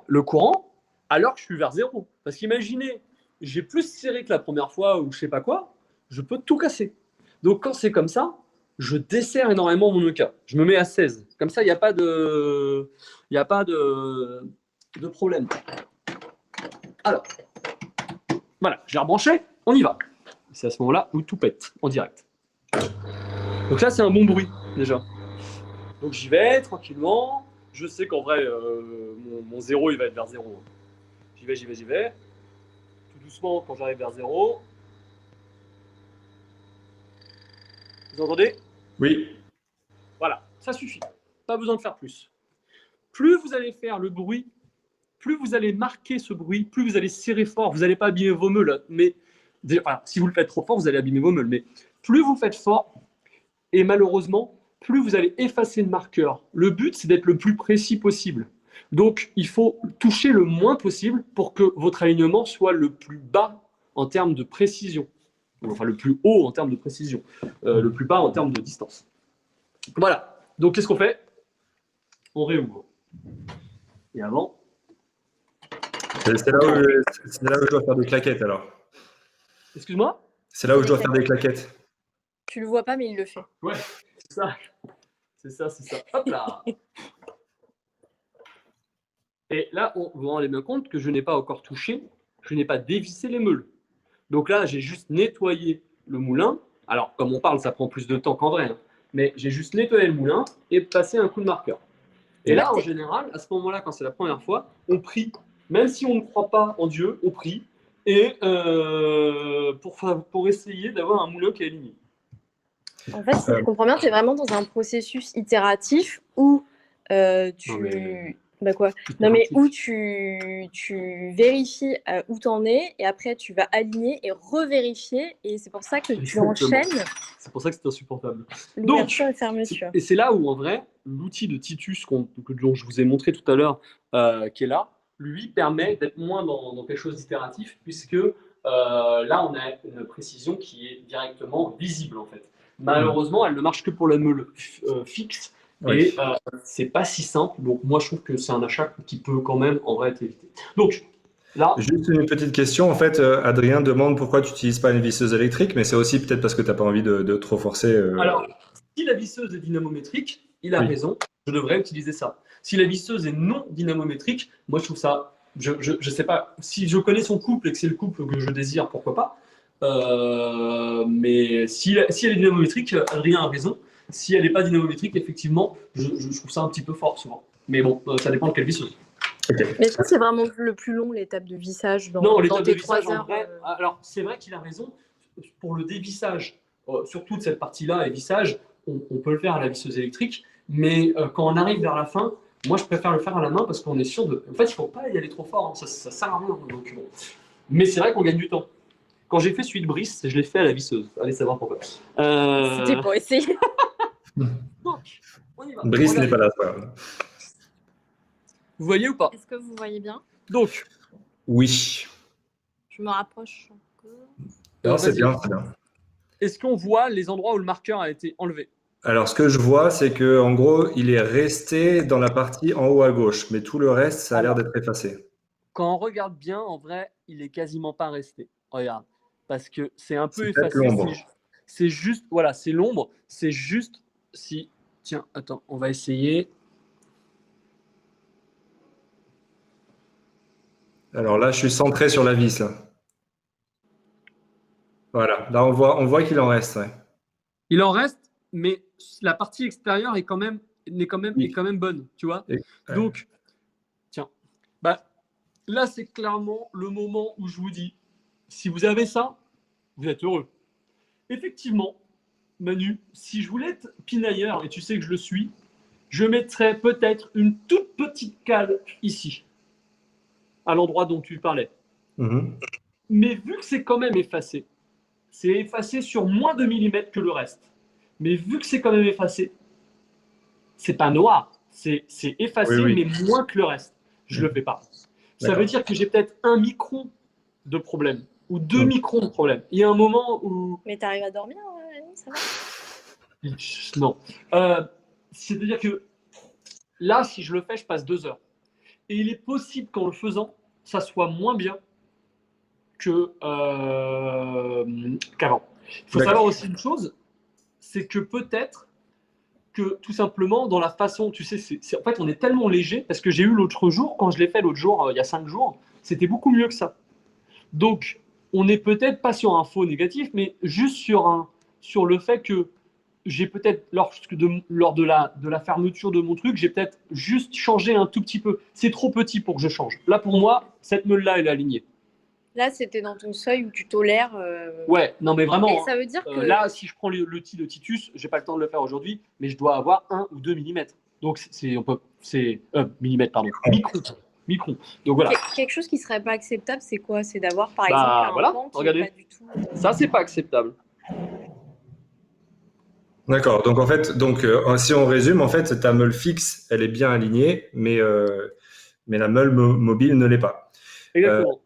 le courant alors que je suis vers zéro. Parce qu'imaginez, j'ai plus serré que la première fois ou je sais pas quoi, je peux tout casser. Donc quand c'est comme ça, je desserre énormément mon EK. Je me mets à 16. Comme ça, il n'y a pas de problème. Alors, Voilà, je l'ai rebranché, on y va. C'est à ce moment-là où tout pète en direct. Donc là, c'est un bon bruit déjà. Donc j'y vais tranquillement. Je sais qu'en vrai, mon zéro, il va être vers zéro. J'y vais. Tout doucement, quand j'arrive vers zéro. Vous entendez? Oui. Voilà, ça suffit. Pas besoin de faire plus. Plus vous allez faire le bruit, plus vous allez marquer ce bruit, plus vous allez serrer fort. Vous n'allez pas abîmer vos meules. Mais enfin, si vous le faites trop fort, vous allez abîmer vos meules. Mais plus vous faites fort, et malheureusement, plus vous allez effacer le marqueur. Le but, c'est d'être le plus précis possible. Donc, il faut toucher le moins possible pour que votre alignement soit le plus bas en termes de précision. Enfin, le plus haut en termes de précision. Le plus bas en termes de distance. Voilà. Donc, qu'est-ce qu'on fait? On réouvre. Et avant. C'est là où je dois faire des claquettes, alors. Excuse-moi? C'est là où je dois faire des claquettes. Tu le vois pas, mais il le fait. Ouais, c'est ça. C'est ça. Hop là. Et là, vous vous rendez bien compte que je n'ai pas encore touché, je n'ai pas dévissé les meules. Donc là, j'ai juste nettoyé le moulin. Alors, comme on parle, ça prend plus de temps qu'en vrai. Hein. Mais j'ai juste nettoyé le moulin et passé un coup de marqueur. Et là, en général, à ce moment-là, quand c'est la première fois, on prie. Même si on ne croit pas en Dieu, on prie. Et pour essayer d'avoir un moulin qui est aligné. En fait, si je comprends bien, tu es vraiment dans un processus itératif où Bah quoi? Non, mais où tu vérifies où tu en es et après tu vas aligner et revérifier. Et c'est pour ça que tu Exactement. enchaînes C'est pour ça que c'est insupportable. l'ouverture et fermeture. Et c'est là où, en vrai, l'outil de Titus dont je vous ai montré tout à l'heure, qui est là, lui permet d'être moins dans quelque chose d'itératif, puisque là, on a une précision qui est directement visible, en fait. Malheureusement, elle ne marche que pour la meule fixe. Oui. Et c'est pas si simple. Donc, moi, je trouve que c'est un achat qui peut quand même, en vrai, être évité. Donc, là. Juste une petite question. En fait, Adrien demande pourquoi tu n'utilises pas une visseuse électrique, mais c'est aussi peut-être parce que tu n'as pas envie de trop forcer. Alors, si la visseuse est dynamométrique, il a raison, je devrais utiliser ça. Si la visseuse est non dynamométrique, moi je trouve ça. Je sais pas. Si je connais son couple et que c'est le couple que je désire, pourquoi pas. Mais si elle est dynamométrique, Adrien a raison. Si elle n'est pas dynamométrique, effectivement, je trouve ça un petit peu fort souvent. Mais bon, ça dépend de quelle visseuse. Mais est-ce que c'est vraiment le plus long, l'étape de vissage Non, l'étape de tes 3 vissage, en heures vrai. Alors, c'est vrai qu'il a raison. Pour le dévissage, surtout de cette partie-là, et vissage, on peut le faire à la visseuse électrique. Mais quand on arrive vers la fin, moi, je préfère le faire à la main parce qu'on est sûr de. En fait, il ne faut pas y aller trop fort. Hein. Ça sert à rien. Donc, bon. Mais c'est vrai qu'on gagne du temps. Quand j'ai fait celui de Brice, je l'ai fait à la visseuse. Allez savoir pourquoi. C'était pour essayer. Donc, on y va. Brice n'est pas là. Vous voyez ou pas? Est-ce que vous voyez bien? Donc. Oui. Je me rapproche encore. Non, c'est bien, c'est bien. Est-ce qu'on voit les endroits où le marqueur a été enlevé? Alors, ce que je vois, c'est que en gros, il est resté dans la partie en haut à gauche, mais tout le reste, ça a l'air d'être effacé. Quand on regarde bien, en vrai, il est quasiment pas resté. Regarde, parce que c'est un peu C'est effacé. l'ombre. C'est juste, voilà, c'est l'ombre. C'est juste si. Tiens, attends, on va essayer. Alors là, je suis centré sur la vis. Là. Voilà. Là, on voit qu'il en reste. Ouais. Il en reste, mais la partie extérieure est quand même bonne, tu vois. Donc, tiens, bah, là, c'est clairement le moment où je vous dis, si vous avez ça, vous êtes heureux. Effectivement, Manu, si je voulais être pinailleur, et tu sais que je le suis, je mettrais peut-être une toute petite cale ici, à l'endroit dont tu parlais. Mais vu que c'est quand même effacé, c'est effacé sur moins de millimètres que le reste. Mais vu que c'est quand même effacé, c'est pas noir, c'est effacé, mais moins que le reste. Je le fais pas. Ça veut dire que j'ai peut-être 1 micron de problème ou 2 microns de problème. Il y a un moment où. Mais tu arrives à dormir, ça va? Non. C'est-à-dire que là, si je le fais, je passe 2 heures. Et il est possible qu'en le faisant, ça soit moins bien qu'avant. Il faut savoir aussi une chose, c'est que peut-être que tout simplement dans la façon, tu sais, en fait on est tellement léger, parce que j'ai eu l'autre jour, quand je l'ai fait l'autre jour, il y a 5 jours, c'était beaucoup mieux que ça. Donc on n'est peut-être pas sur un faux négatif, mais juste sur le fait que j'ai peut-être, lors de la fermeture de mon truc, j'ai peut-être juste changé un tout petit peu. C'est trop petit pour que je change. Là, pour moi, cette meule-là, elle est alignée. Là, c'était dans ton seuil où tu tolères. Ouais, non, mais Et vraiment. ça veut dire que. Là, si je prends le Titus, j'ai pas le temps de le faire aujourd'hui, mais je dois avoir 1 ou 2 millimètres. Donc, millimètres, pardon. Micron. Donc, voilà. Quelque chose qui serait pas acceptable, c'est quoi? C'est d'avoir, par Bah, exemple, un voilà, pan qui regardez. n'est pas du tout. Ça, c'est pas acceptable. D'accord. Donc en fait, si on résume, en fait, ta meule fixe, elle est bien alignée, mais la meule mobile ne l'est pas. Exactement.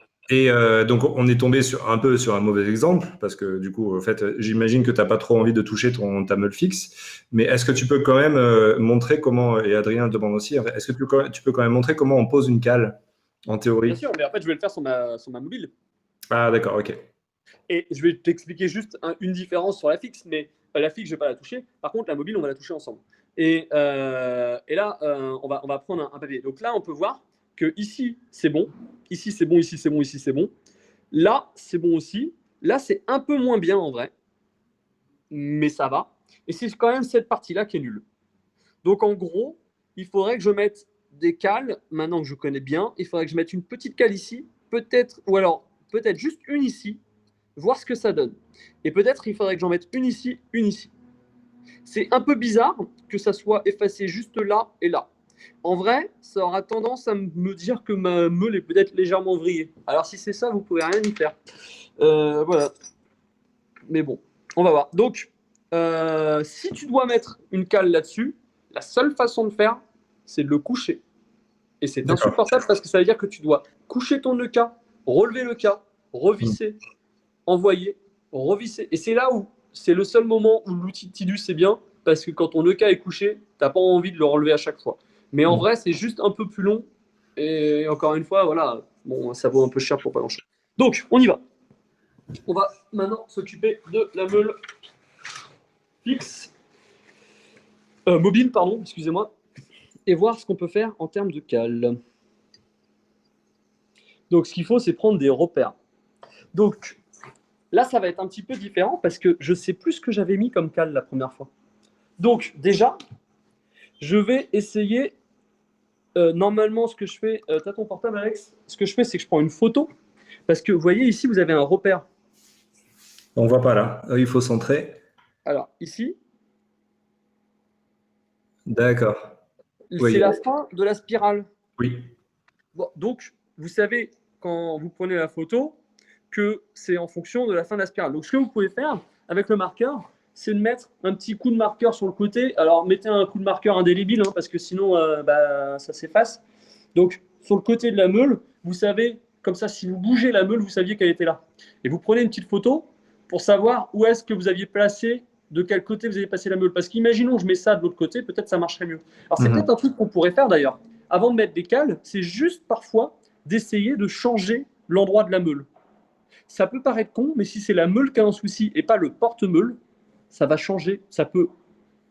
Donc on est tombé un peu sur un mauvais exemple parce que du coup, en fait, j'imagine que tu n'as pas trop envie de toucher ta meule fixe. Mais est-ce que tu peux quand même montrer comment, et Adrien le demande aussi, en fait, est-ce que tu peux quand même montrer comment on pose une cale en théorie? Bien sûr, mais en fait, je vais le faire sur ma mobile. Ah d'accord, ok. Et je vais t'expliquer juste une différence sur la fixe, mais la fixe, je ne vais pas la toucher. Par contre, la mobile, on va la toucher ensemble. Et là, on va prendre un papier. Donc là, on peut voir que ici, c'est bon. Ici, c'est bon. Ici, c'est bon. Ici, c'est bon. Là, c'est bon aussi. Là, c'est un peu moins bien en vrai. Mais ça va. Et c'est quand même cette partie-là qui est nulle. Donc en gros, il faudrait que je mette des cales. Maintenant que je connais bien, il faudrait que je mette une petite cale ici. Peut-être, ou alors peut-être juste une ici. Voir ce que ça donne. Et peut-être il faudrait que j'en mette une ici, une ici. C'est un peu bizarre que ça soit effacé juste là et là. En vrai, ça aura tendance à me dire que ma meule est peut-être légèrement vrillée. Alors si c'est ça, vous pouvez rien y faire. Voilà. Mais bon, on va voir. Donc, si tu dois mettre une cale là-dessus, la seule façon de faire, c'est de le coucher. Et c'est D'accord. insupportable parce que ça veut dire que tu dois coucher ton EK, relever le K, revisser, envoyer, revisser. Et c'est là où c'est le seul moment où l'outil Tidus c'est bien, parce que quand ton EK est couché, t'as pas envie de le relever à chaque fois. Mais en vrai, c'est juste un peu plus long. Et encore une fois, voilà, bon, ça vaut un peu cher pour pas grand-chose. Donc, on y va. On va maintenant s'occuper de la meule fixe, mobile, pardon, excusez-moi, et voir ce qu'on peut faire en termes de cale. Donc, ce qu'il faut, c'est prendre des repères. Donc, là, ça va être un petit peu différent parce que je sais plus ce que j'avais mis comme cale la première fois. Donc, déjà, je vais essayer. Normalement, ce que je fais, t'as ton portable, Alex? Ce que je fais, c'est que je prends une photo parce que vous voyez ici, vous avez un repère. On voit pas là. Il faut centrer. Alors, ici, D'accord. c'est Oui. la fin de la spirale. Oui. Bon, donc, vous savez, quand vous prenez la photo, que c'est en fonction de la fin de la spirale. Donc, ce que vous pouvez faire avec le marqueur, c'est de mettre un petit coup de marqueur sur le côté. Alors, mettez un coup de marqueur indélébile, hein, parce que sinon, ça s'efface. Donc, sur le côté de la meule, vous savez, comme ça, si vous bougez la meule, vous saviez qu'elle était là. Et vous prenez une petite photo pour savoir où est-ce que vous aviez placé, de quel côté vous avez passé la meule. Parce qu'imaginons, je mets ça de l'autre côté, peut-être ça marcherait mieux. Alors, c'est peut-être un truc qu'on pourrait faire d'ailleurs. Avant de mettre des cales, c'est juste parfois d'essayer de changer l'endroit de la meule. Ça peut paraître con, mais si c'est la meule qui a un souci et pas le porte-meule, ça va changer. Ça peut,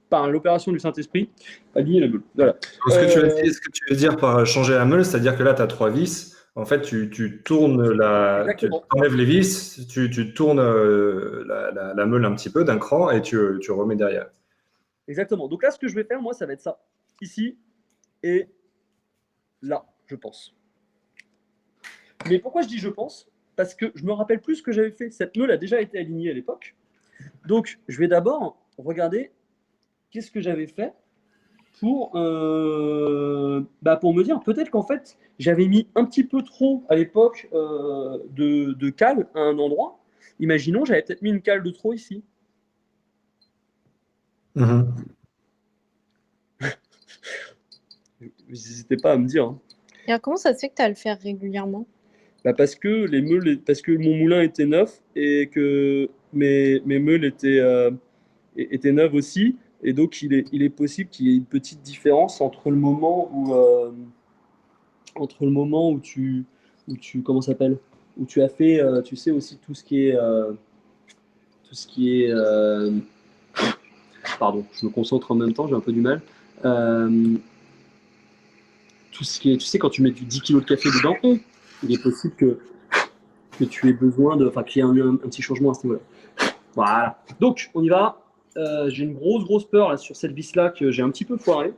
par l'opération du Saint-Esprit, aligner la meule. Voilà. Ce que tu veux dire par changer la meule, c'est-à-dire que là, tu as 3 vis. En fait, tu tournes tu Exactement. enlèves les vis, tu tournes la meule un petit peu d'un cran et tu remets derrière. Exactement. Donc là, ce que je vais faire, moi, ça va être ça. Ici et là, je pense. Mais pourquoi je dis je pense? Parce que je me rappelle plus ce que j'avais fait. Cette meule a déjà été alignée à l'époque. Donc, je vais d'abord regarder qu'est-ce que j'avais fait pour me dire peut-être qu'en fait, j'avais mis un petit peu trop à l'époque de cale à un endroit. Imaginons, j'avais peut-être mis une cale de trop ici. N'hésitez pas à me dire. Hein. Et alors, comment ça se fait que tu as à le faire régulièrement? Parce que mon moulin était neuf et que mes meules étaient neuves aussi. Et donc, il est possible qu'il y ait une petite différence entre le moment comment ça s'appelle, où tu as fait, tu sais aussi tout ce qui est, pardon, je me concentre en même temps, j'ai un peu du mal. Tout ce qui est, tu sais, quand tu mets du 10 kg de café dedans, il est possible que tu aies besoin de, enfin, qu'il y ait un petit changement à ce niveau-là. Voilà. Donc, on y va. J'ai une grosse peur là, sur cette vis-là que j'ai un petit peu foiré.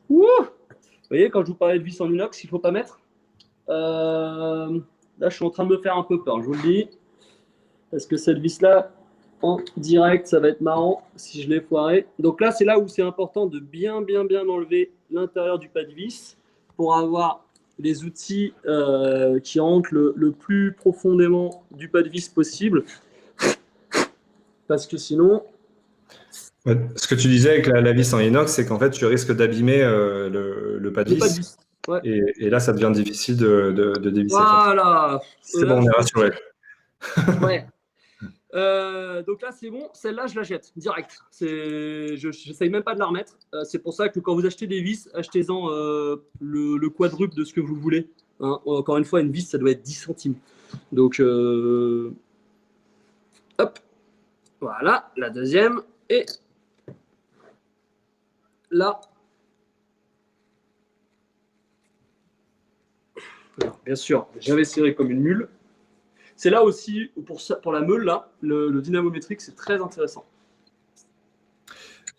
Ouh, vous voyez, quand je vous parlais de vis en inox, il ne faut pas mettre. Là, je suis en train de me faire un peu peur, je vous le dis. Parce que cette vis-là, en direct, ça va être marrant si je l'ai foiré. Donc là, c'est là où c'est important de bien enlever l'intérieur du pas de vis pour avoir les outils qui rentrent le plus profondément du pas de vis possible. Parce que sinon, Ouais. Ce que tu disais avec la vis en inox, c'est qu'en fait, tu risques d'abîmer le pas de le pas de vis. vis. Ouais. Et là, ça devient difficile de dévisser. Voilà. C'est Là, bon, on je est pense rassuré. ouais. Donc là, c'est bon. Celle-là, je la jette direct. J'essaye même pas de la remettre. C'est pour ça que quand vous achetez des vis, achetez-en le quadruple de ce que vous voulez. Hein. Encore une fois, une vis, ça doit être 10 centimes. Donc, hop. Voilà, la deuxième. Et là. Alors, bien sûr, j'avais serré comme une mule. C'est là aussi, pour la meule, là, le dynamométrique, c'est très intéressant.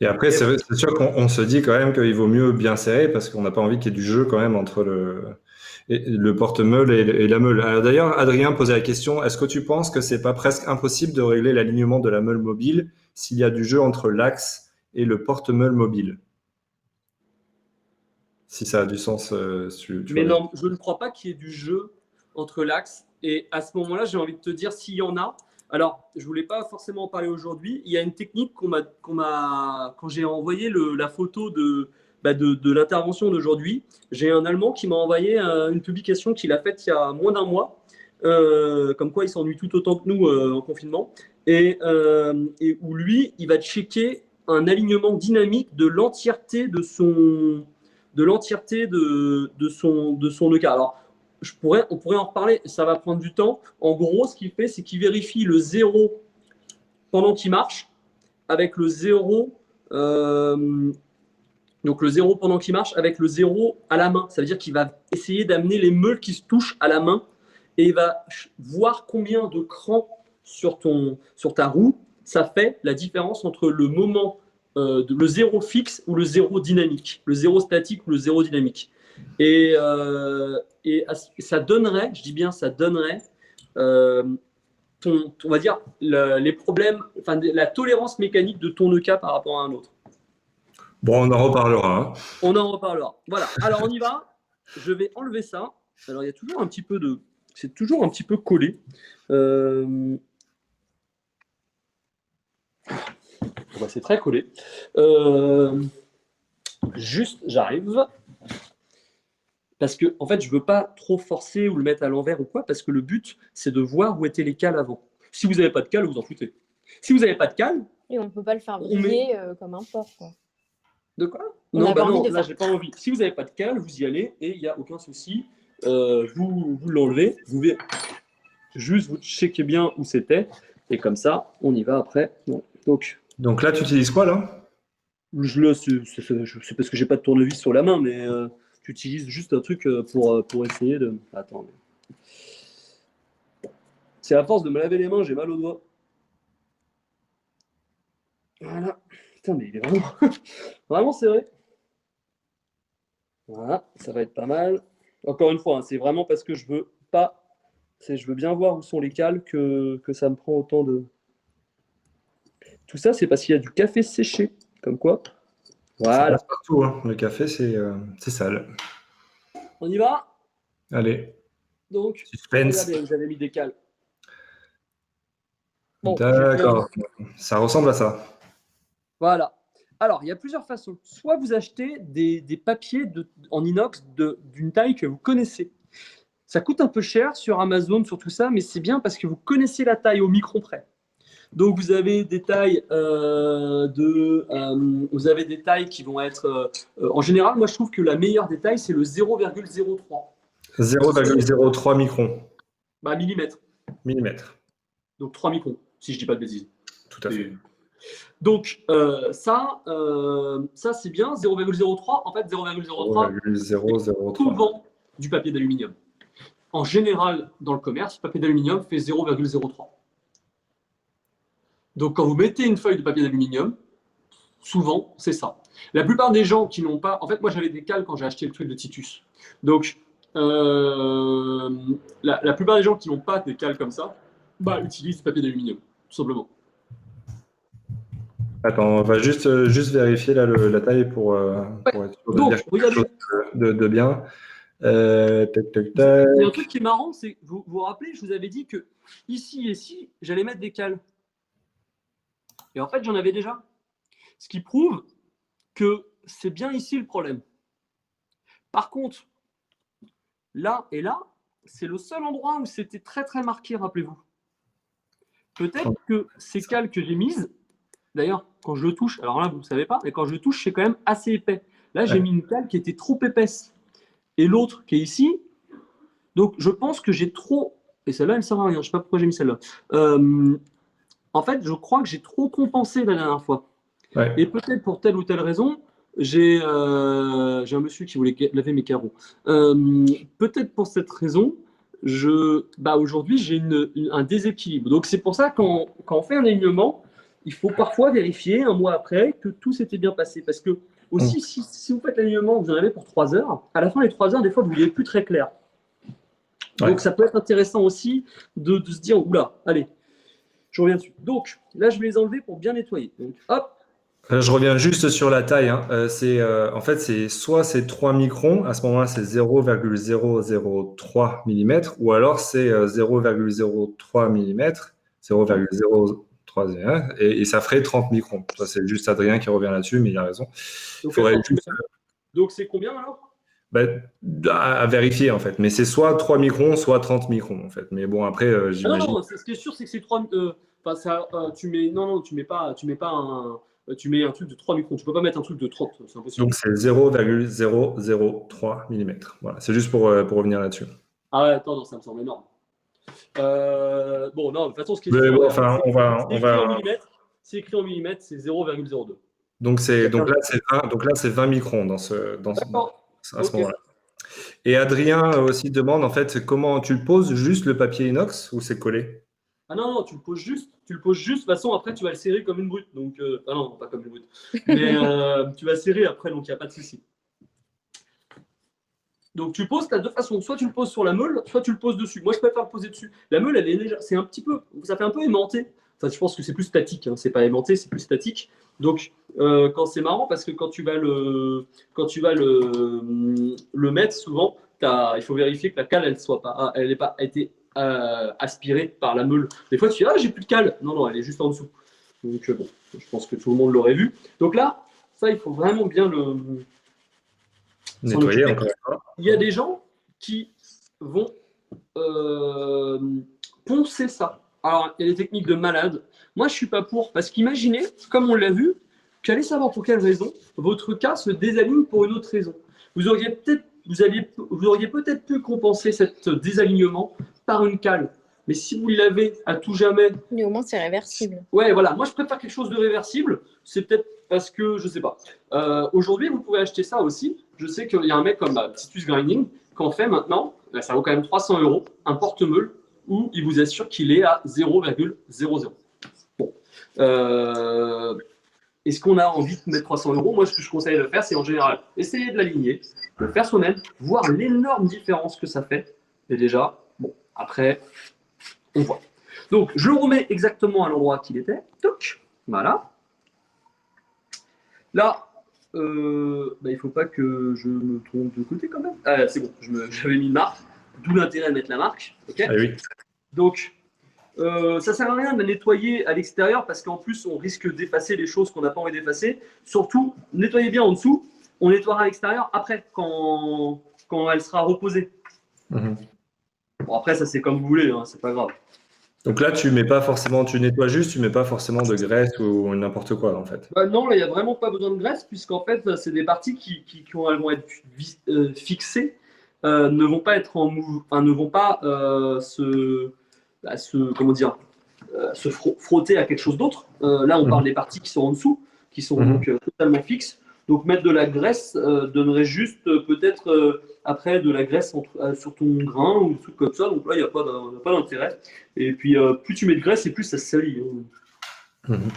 Et après, c'est sûr qu'on se dit quand même qu'il vaut mieux bien serrer parce qu'on n'a pas envie qu'il y ait du jeu quand même entre le porte-meule et la meule. Alors d'ailleurs, Adrien posait la question, est-ce que tu penses que c'est pas presque impossible de régler l'alignement de la meule mobile s'il y a du jeu entre l'axe et le porte-meule mobile? Si ça a du sens, tu Mais vois. non, je ne crois pas qu'il y ait du jeu entre l'axe. Et à ce moment-là, j'ai envie de te dire s'il y en a. Alors, je ne voulais pas forcément en parler aujourd'hui. Il y a une technique quand j'ai envoyé la photo de l'intervention d'aujourd'hui, j'ai un Allemand qui m'a envoyé une publication qu'il a faite il y a moins d'un mois, comme quoi il s'ennuie tout autant que nous en confinement, et où lui, il va checker un alignement dynamique de l'entièreté de son EK. Alors, on pourrait en reparler, ça va prendre du temps. En gros, ce qu'il fait, c'est qu'il vérifie le 0 pendant qu'il marche, avec le 0, donc le 0 pendant qu'il marche, avec le 0 à la main. Ça veut dire qu'il va essayer d'amener les meules qui se touchent à la main, et il va voir combien de crans sur ta roue, ça fait la différence entre le moment le 0 fixe ou le 0 dynamique, le 0 statique ou le 0 dynamique. Et ça donnerait, je dis bien ça donnerait, on va dire, les problèmes, enfin la tolérance mécanique de ton EK par rapport à un autre. Bon, on en reparlera. Hein. On en reparlera. Voilà, alors on y va. Je vais enlever ça. Alors il y a toujours un petit peu de... C'est toujours un petit peu collé. Bah, c'est très collé. Juste, j'arrive. Parce que, en fait, je ne veux pas trop forcer ou le mettre à l'envers ou quoi, parce que le but, c'est de voir où étaient les cales avant. Si vous n'avez pas de cale, vous en foutez. Si vous n'avez pas de cale... Et on ne peut pas le faire briller comme un porc, quoi. De quoi? On Non, n'a pas envie de là, faire. j'ai pas envie. Si vous n'avez pas de cale, vous y allez et il n'y a aucun souci. Vous l'enlevez, juste vous checkez bien où c'était et comme ça, on y va après. Bon, Donc là, tu utilises quoi là? c'est parce que j'ai pas de tournevis sur la main, mais tu utilises juste un truc pour essayer de. Attends. C'est à force de me laver les mains, j'ai mal aux doigts. Voilà. Putain, mais il est vraiment, vraiment serré. Voilà, ça va être pas mal. Encore une fois, hein, c'est vraiment parce que je veux pas. Je veux bien voir où sont les cales que ça me prend autant de. Tout ça, c'est parce qu'il y a du café séché. Comme quoi. Ça Voilà. passe partout. Hein. Le café, c'est sale. On y va? Allez, Donc, suspense. regardez, vous avez mis des cales. Bon, D'accord. Ça ressemble à ça. Voilà. Alors, il y a plusieurs façons. Soit vous achetez des papiers en inox d'une taille que vous connaissez. Ça coûte un peu cher sur Amazon, sur tout ça, mais c'est bien parce que vous connaissez la taille au micron près. Donc, vous avez des tailles vous avez des tailles qui vont être. En général, moi, je trouve que la meilleure des tailles, c'est le 0,03. 0,03 microns. Bah, millimètres. Millimètres. Donc 3 microns, si je dis pas de bêtises. Tout à fait. Donc ça c'est bien. 0,03. En fait, 0,03 0,003. souvent du papier d'aluminium. en général, dans le commerce, le papier d'aluminium fait 0,03. Donc, quand vous mettez une feuille de papier d'aluminium, souvent, c'est ça. La plupart des gens qui n'ont pas... En fait, moi, j'avais des cales quand j'ai acheté le truc de Titus. Donc, la plupart des gens qui n'ont pas des cales comme ça, utilisent du papier d'aluminium, tout simplement. Attends, on va juste vérifier là, la taille pour être sûr de Donc, dire quelque regardez. chose de bien. Tac, tac, Il y a un tac. truc qui est marrant, c'est vous vous rappelez, je vous avais dit que ici et ici, j'allais mettre des cales. Et en fait, j'en avais déjà. Ce qui prouve que c'est bien ici le problème. Par contre, là et là, c'est le seul endroit où c'était très très marqué, rappelez-vous. Peut-être que ces cales que j'ai mises, d'ailleurs, quand je le touche, alors là, vous ne savez pas, mais quand je le touche, c'est quand même assez épais. Là, j'ai mis une cale qui était trop épaisse. Et l'autre qui est ici, donc je pense que j'ai trop... Et celle-là, elle ne sert à rien, je ne sais pas pourquoi j'ai mis celle-là. En fait, je crois que j'ai trop compensé la dernière fois. Ouais. Et peut-être pour telle ou telle raison, j'ai un monsieur qui voulait laver mes carreaux. Peut-être pour cette raison, aujourd'hui, j'ai un déséquilibre. Donc c'est pour ça quand on fait un alignement, il faut parfois vérifier un mois après que tout s'était bien passé. Parce que aussi, si vous faites l'alignement, vous en avez pour 3 heures, à la fin des 3 heures, des fois, vous ne voyez plus très clair. Donc ça peut être intéressant aussi de se dire, oula, allez, je reviens dessus. Donc là, je vais les enlever pour bien nettoyer. Donc hop. Je reviens juste sur la taille, hein. En fait, soit c'est 3 microns, à ce moment-là, c'est 0,003 mm, ou alors c'est 0,03 mm, 0,031, et ça ferait 30 microns. Ça, c'est juste Adrien qui revient là-dessus, mais il a raison. Donc, Faudrait juste, donc c'est combien alors? à vérifier, en fait. Mais c'est soit 3 microns, soit 30 microns, en fait. Mais bon, après, j'imagine. Non, ce qui est sûr, c'est que c'est 3. Tu mets. Non, tu mets pas un. Tu mets un truc de 3 microns. Tu peux pas mettre un truc de 30, c'est impossible. Donc, c'est 0,003 mm. Voilà, c'est juste pour revenir là-dessus. Ah ouais, attends, non, ça me semble énorme. Bon, non, de toute façon, ce qui est Mais sûr, bon, enfin, on va. c'est écrit en millimètres, c'est 0,02. Donc là, c'est 20 microns à ce Ok. moment-là. Et Adrien aussi demande, en fait, comment tu le poses, juste le papier inox ou c'est collé? Ah non, tu le poses juste. Tu le poses juste. De toute façon, après, tu vas le serrer comme une brute. Donc, ah non, pas comme une brute. Mais tu vas serrer après, donc il n'y a pas de souci. Donc, tu poses, tu as deux façons. Soit tu le poses sur la meule, soit tu le poses dessus. Moi, je préfère le poser dessus. La meule, elle est déjà. C'est un petit peu. Ça fait un peu aimanté. Enfin, je pense que c'est plus statique. Hein. C'est pas aimanté, c'est plus statique. Donc, quand c'est marrant, parce que quand tu vas le mettre, souvent, il faut vérifier que la cale, elle n'ait pas été aspirée par la meule. Des fois, tu dis, ah, j'ai plus de cale. Non, non, elle est juste en dessous. Donc, bon, je pense que tout le monde l'aurait vu. Donc là, ça, il faut vraiment bien le Nettoyer encore une fois. Il y a des gens qui vont poncer ça. Alors, il y a des techniques de malade. Moi, je ne suis pas pour. Parce qu'imaginez, comme on l'a vu, qu'allez savoir pour quelle raison votre cas se désaligne pour une autre raison. Vous auriez peut-être pu compenser cet désalignement par une cale. Mais si vous l'avez à tout jamais. Mais au moins, c'est réversible. Ouais, voilà. Moi, je préfère quelque chose de réversible. C'est peut-être parce que, je ne sais pas. Aujourd'hui, vous pouvez acheter ça aussi. Je sais qu'il y a un mec comme Titus Grinding qu'en fait maintenant, ça vaut quand même 300 €, un porte-meule où il vous assure qu'il est à 0,00. Bon. Est-ce qu'on a envie de mettre 300 €? Moi, ce que je conseille de faire, c'est en général essayer de l'aligner, de le faire soi-même, voir l'énorme différence que ça fait. Et déjà, bon, après, on voit. Donc, je le remets exactement à l'endroit qu'il était. Toc, voilà. Là, il ne faut pas que je me trompe de côté quand même. Ah, c'est bon, j'avais mis une marque. D'où l'intérêt de mettre la marque. Okay. Ah oui. Donc, ça ne sert à rien de nettoyer à l'extérieur parce qu'en plus, on risque d'effacer les choses qu'on n'a pas envie d'effacer. Surtout, nettoyez bien en dessous. On nettoiera à l'extérieur après, quand elle sera reposée. Bon, après, ça, c'est comme vous voulez, hein, c'est pas grave. Donc là, tu nettoies juste, tu mets pas forcément de graisse ou n'importe quoi, en fait. Non, là, il n'y a vraiment pas besoin de graisse, puisqu'en fait, c'est des parties quand elles vont être fixées, ne vont pas être en mouvement, ne vont pas se frotter à quelque chose d'autre. Là, on parle des parties qui sont en dessous, qui sont donc totalement fixes. Donc mettre de la graisse donnerait juste peut-être après de la graisse sur ton grain ou des trucs comme ça. Donc là, il n'y a pas d'intérêt. Et puis plus tu mets de graisse et plus ça se salit. Hein. Mhm.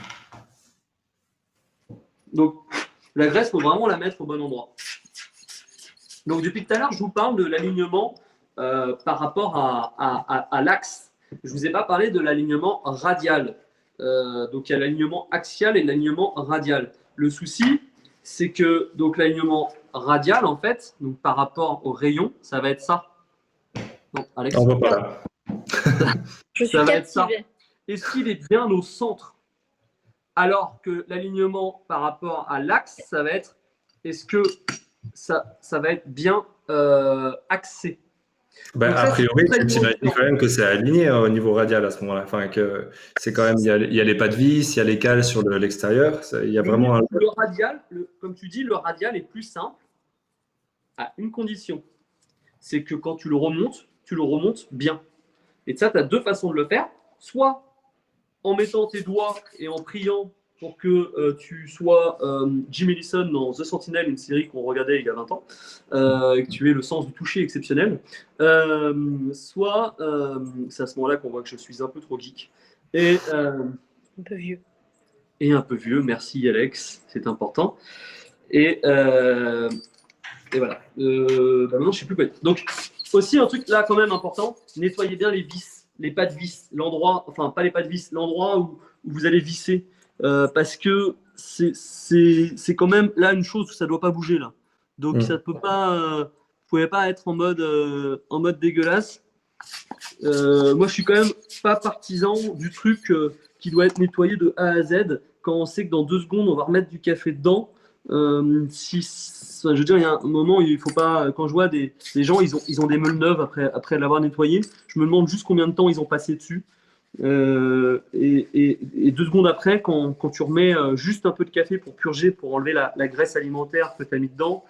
Donc la graisse, il faut vraiment la mettre au bon endroit. Donc depuis tout à l'heure, je vous parle de l'alignement par rapport à l'axe. Je ne vous ai pas parlé de l'alignement radial. Donc il y a l'alignement axial et l'alignement radial. Le souci, c'est que donc l'alignement radial, en fait, donc par rapport au rayon, ça va être ça. Non, Alex, On va pas là. Je suis ça va être ça. captivée. Est-ce qu'il est bien au centre? Alors que l'alignement par rapport à l'axe, ça va être est-ce que ça va être bien axé? Ben, Donc a ça, c'est priori, très tu imagines quand même que c'est aligné au niveau radial à ce moment-là. Enfin, que c'est quand même, il y a les pas de vis, il y a les cales sur l'extérieur. Il y a vraiment un. Le radial, comme tu dis, le radial est plus simple à une condition. C'est que quand tu le remontes bien. Et ça, tu as deux façons de le faire. Soit en mettant tes doigts et en priant pour que tu sois Jim Ellison dans The Sentinel, une série qu'on regardait il y a 20 ans, et que tu aies le sens du toucher exceptionnel. Soit, c'est à ce moment-là qu'on voit que je suis un peu trop geek. Et, Un peu vieux. et un peu vieux, merci Alex, c'est important. Et voilà. Maintenant, je ne sais plus quoi dire. Donc, aussi un truc là quand même important, nettoyez bien les vis, les pas de vis, l'endroit, enfin pas les pas de vis, l'endroit où vous allez visser, parce que c'est quand même là une chose où ça ne doit pas bouger là. Donc ça peut pas, vous pouvez pas être en mode dégueulasse. Moi, je suis quand même pas partisan du truc qui doit être nettoyé de A à Z quand on sait que dans 2 secondes on va remettre du café dedans. Je veux dire, il y a un moment où il faut pas. Quand je vois des gens, ils ont des meules neuves après l'avoir nettoyé, je me demande juste combien de temps ils ont passé dessus. Et 2 secondes après, quand tu remets juste un peu de café pour purger, pour enlever la graisse alimentaire que tu as mis dedans,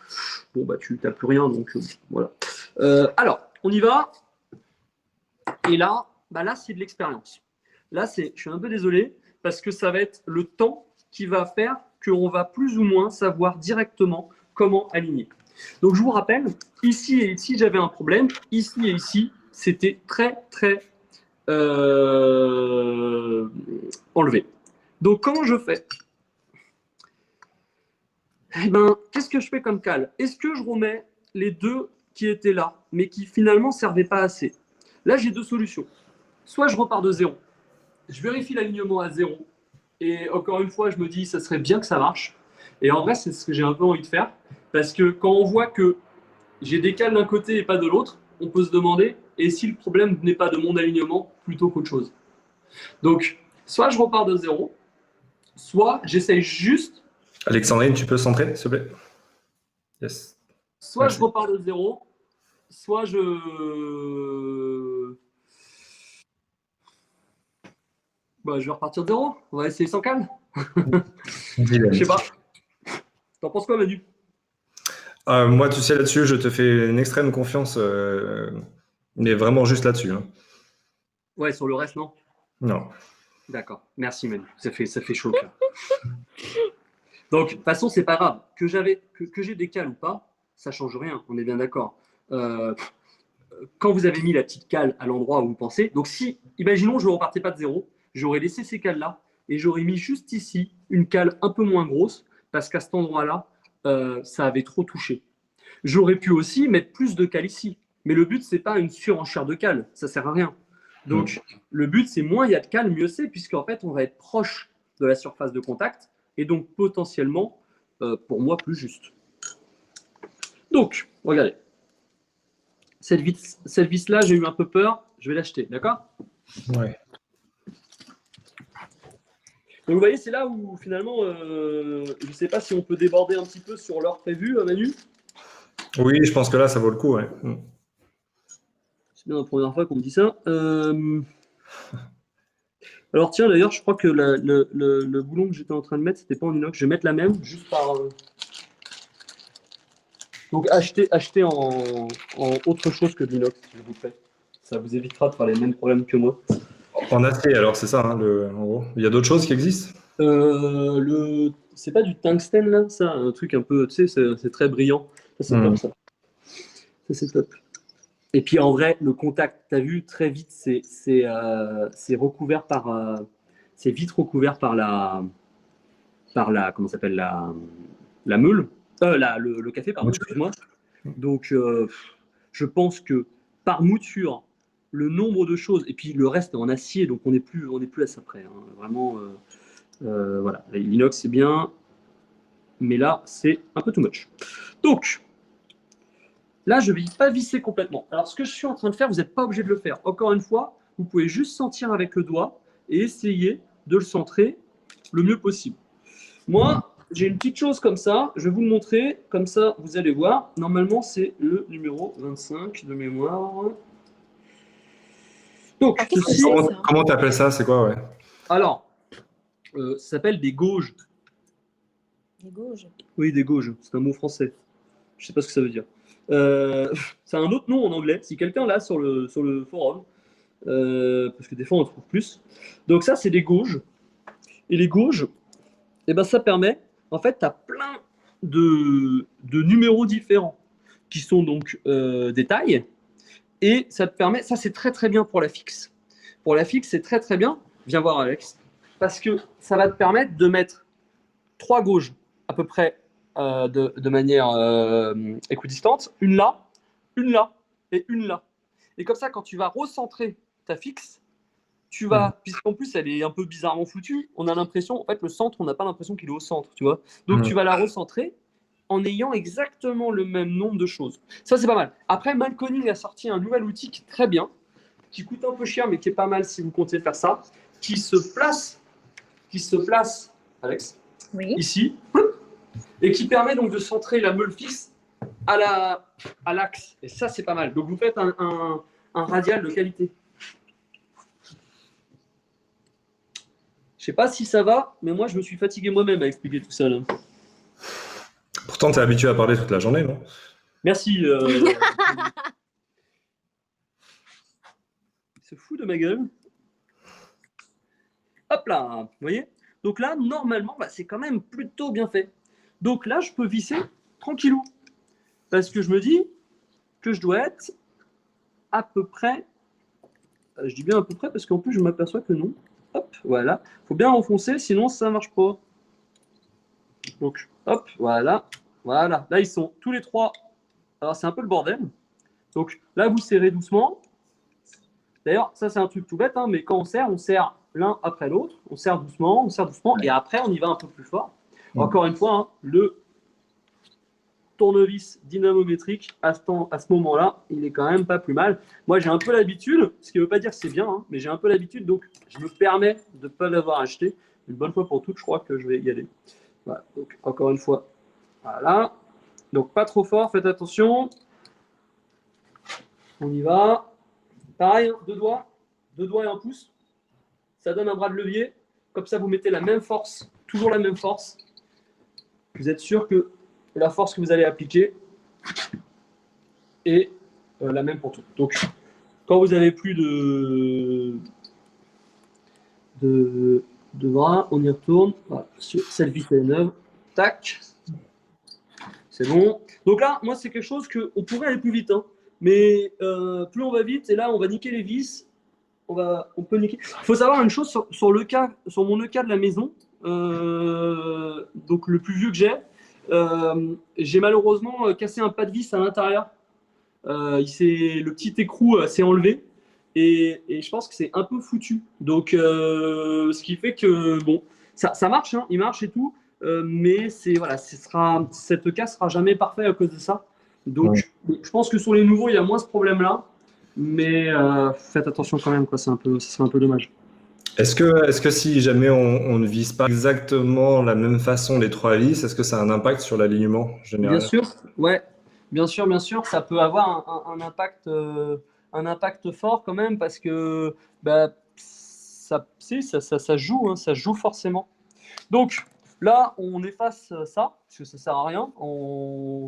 bon, bah, tu n'as plus rien. Donc, voilà. Alors, on y va. Et là, là c'est de l'expérience. Là, je suis un peu désolé, parce que ça va être le temps qui va faire qu'on va plus ou moins savoir directement comment aligner. Donc, je vous rappelle, ici et ici, j'avais un problème. Ici et ici, c'était très, très enlevé. Donc, comment je fais? Eh ben, qu'est-ce que je fais comme cale? Est-ce que je remets les deux qui étaient là, mais qui finalement ne servaient pas assez? Là, j'ai deux solutions. Soit je repars de zéro. Je vérifie l'alignement à zéro. Et encore une fois, je me dis, ça serait bien que ça marche. Et en vrai, c'est ce que j'ai un peu envie de faire. Parce que quand on voit que j'ai des cales d'un côté et pas de l'autre, on peut se demander, et si le problème n'est pas de mon alignement plutôt qu'autre chose? Donc, soit je repars de zéro, soit j'essaye juste, Alexandrine, tu peux centrer, s'il te plaît? Yes. soit je Merci. repars de zéro, soit je vais repartir de zéro. On va essayer sans cale. Je sais pas. T'en penses quoi, Manu? Moi, tu sais, là-dessus, je te fais une extrême confiance, mais vraiment juste là-dessus. Hein. Ouais, sur le reste, non? Non. D'accord. Merci, Manu. Ça fait chaud le cœur. Donc, de toute façon, c'est pas grave. Que j'ai des cales ou pas, ça change rien. On est bien d'accord. Quand vous avez mis la petite cale à l'endroit où vous pensez, donc si, imaginons, je ne repartais pas de zéro, j'aurais laissé ces cales-là et j'aurais mis juste ici une cale un peu moins grosse parce qu'à cet endroit-là, ça avait trop touché. J'aurais pu aussi mettre plus de cales ici, mais le but, c'est pas une surenchère de cales, ça sert à rien. Donc, le but, c'est moins il y a de cales, mieux c'est, puisqu'en fait, on va être proche de la surface de contact et donc potentiellement, pour moi, plus juste. Donc, regardez. Cette vis-là, j'ai eu un peu peur, je vais l'acheter, d'accord? Ouais. Donc vous voyez, c'est là où finalement, je ne sais pas si on peut déborder un petit peu sur l'heure prévue, Manu. Oui, je pense que là, ça vaut le coup. Ouais. C'est bien la première fois qu'on me dit ça. Alors tiens, d'ailleurs, je crois que le boulon que j'étais en train de mettre, c'était pas en inox. Je vais mettre la même, juste par... Donc acheter en autre chose que de l'inox, s'il vous plaît. Ça vous évitera de faire les mêmes problèmes que moi. En acier, alors, c'est ça, hein, en gros. Il y a d'autres choses qui existent? c'est pas du tungstène là, ça, un truc un peu, tu sais, c'est très brillant. Ça, c'est top, ça. Ça, c'est top. Et puis en vrai, le contact, tu as vu, très vite, c'est recouvert par. C'est vite recouvert comment ça s'appelle, la meule. Le café, pardon, excuse-moi. Donc, je pense que par mouture, le nombre de choses, et puis le reste est en acier, donc on n'est plus à ça près. Hein. Vraiment, voilà. L'inox, c'est bien, mais là, c'est un peu too much. Donc, là, je ne vais pas visser complètement. Alors, ce que je suis en train de faire, vous n'êtes pas obligé de le faire. Encore une fois, vous pouvez juste sentir avec le doigt et essayer de le centrer le mieux possible. Moi, j'ai une petite chose comme ça. Je vais vous le montrer. Comme ça, vous allez voir. Normalement, c'est le numéro 25 de mémoire. Donc, Alors, qu'est-ce que c'est, ça? Comment tu appelles ça? C'est quoi, ouais? Alors, ça s'appelle des gauges. Des gauges. Oui, des gauges. C'est un mot français. Je ne sais pas ce que ça veut dire. C'est un autre nom en anglais. Si quelqu'un l'a sur le forum, parce que des fois on en trouve plus. Donc ça, c'est des gauges. Et les gauges, eh ben, ça permet, en fait, tu as plein de numéros différents qui sont donc des tailles. Et ça te permet, ça c'est très très bien pour la fixe. Pour la fixe, c'est très très bien. Viens voir Alex. Parce que ça va te permettre de mettre 3 gauges à peu près de manière équidistante. Une là et une là. Et comme ça, quand tu vas recentrer ta fixe, tu vas, puisqu'en plus elle est un peu bizarrement foutue, on a l'impression, en fait le centre, on n'a pas l'impression qu'il est au centre, tu vois. Donc tu vas la recentrer en ayant exactement le même nombre de choses. Ça c'est pas mal. Après, Malconing a sorti un nouvel outil qui est très bien, qui coûte un peu cher, mais qui est pas mal si vous comptez faire ça, qui se place, Alex, Oui. ici, et qui permet donc de centrer la meule fixe à l'axe. Et ça c'est pas mal. Donc vous faites un radial de qualité. Je sais pas si ça va, mais moi je me suis fatigué moi-même à expliquer tout ça là. Pourtant, tu es habitué à parler toute la journée, non? Merci. C'est fou de ma gueule. Hop là, vous voyez? Donc là, normalement, bah, c'est quand même plutôt bien fait. Donc là, je peux visser tranquillou. Parce que je me dis que je dois être à peu près. Je dis bien à peu près parce qu'en plus, je m'aperçois que non. Hop, voilà. Il faut bien enfoncer, sinon ça ne marche pas. Donc, hop, voilà. Voilà. Là, ils sont tous les trois. Alors, c'est un peu le bordel. Donc là, vous serrez doucement. D'ailleurs, ça, c'est un truc tout bête, hein, mais quand on serre l'un après l'autre. On serre doucement, et après, on y va un peu plus fort. Encore une fois, hein, le tournevis dynamométrique, à ce moment-là, il est quand même pas plus mal. Moi, j'ai un peu l'habitude, ce qui ne veut pas dire que c'est bien, hein, mais j'ai un peu l'habitude, donc je me permets de ne pas l'avoir acheté. Une bonne fois pour toutes, je crois que je vais y aller. Voilà, donc encore une fois, voilà. Donc pas trop fort, faites attention. On y va. Pareil, hein, deux doigts et un pouce. Ça donne un bras de levier. Comme ça, vous mettez la même force, toujours la même force. Vous êtes sûr que la force que vous allez appliquer est la même pour tout. Donc, quand vous n'avez plus de bras, on y retourne. Voilà. Cette vis est neuve. Tac. C'est bon. Donc là, moi, c'est quelque chose qu'on pourrait aller plus vite. Hein. Mais plus on va vite, et là, on va niquer les vis. On peut niquer. Il faut savoir une chose sur mon EK de la maison. Donc le plus vieux que j'ai malheureusement cassé un pas de vis à l'intérieur. Le petit écrou s'est enlevé et je pense que c'est un peu foutu. Donc ce qui fait que bon, ça marche, hein, il marche et tout, mais voilà, cette EK sera jamais parfait à cause de ça. Donc je pense que sur les nouveaux, il y a moins ce problème-là. Mais faites attention quand même, quoi. Ça serait un peu dommage. Est-ce que si jamais on ne vise pas exactement la même façon les 3 vis, est-ce que ça a un impact sur l'alignement Bien général? sûr, ouais. Bien sûr, ça peut avoir un impact fort quand même parce que bah, ça joue, hein, ça joue forcément. Donc là, on efface ça parce que ça sert à rien.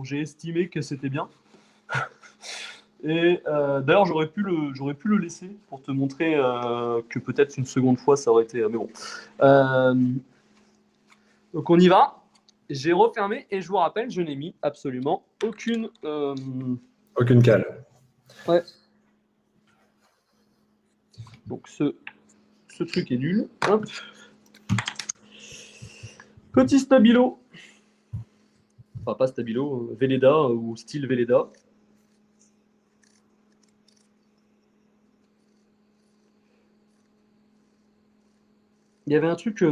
J'ai estimé que c'était bien. Et d'ailleurs, j'aurais pu le laisser pour te montrer que peut-être une seconde fois ça aurait été. Mais bon. Donc on y va. j'ai refermé et je vous rappelle, je n'ai mis absolument aucune. Aucune cale. Ouais. Donc ce truc est nul. Hop. Petit stabilo. Enfin, pas stabilo, Velleda ou style Velleda. Il y avait un truc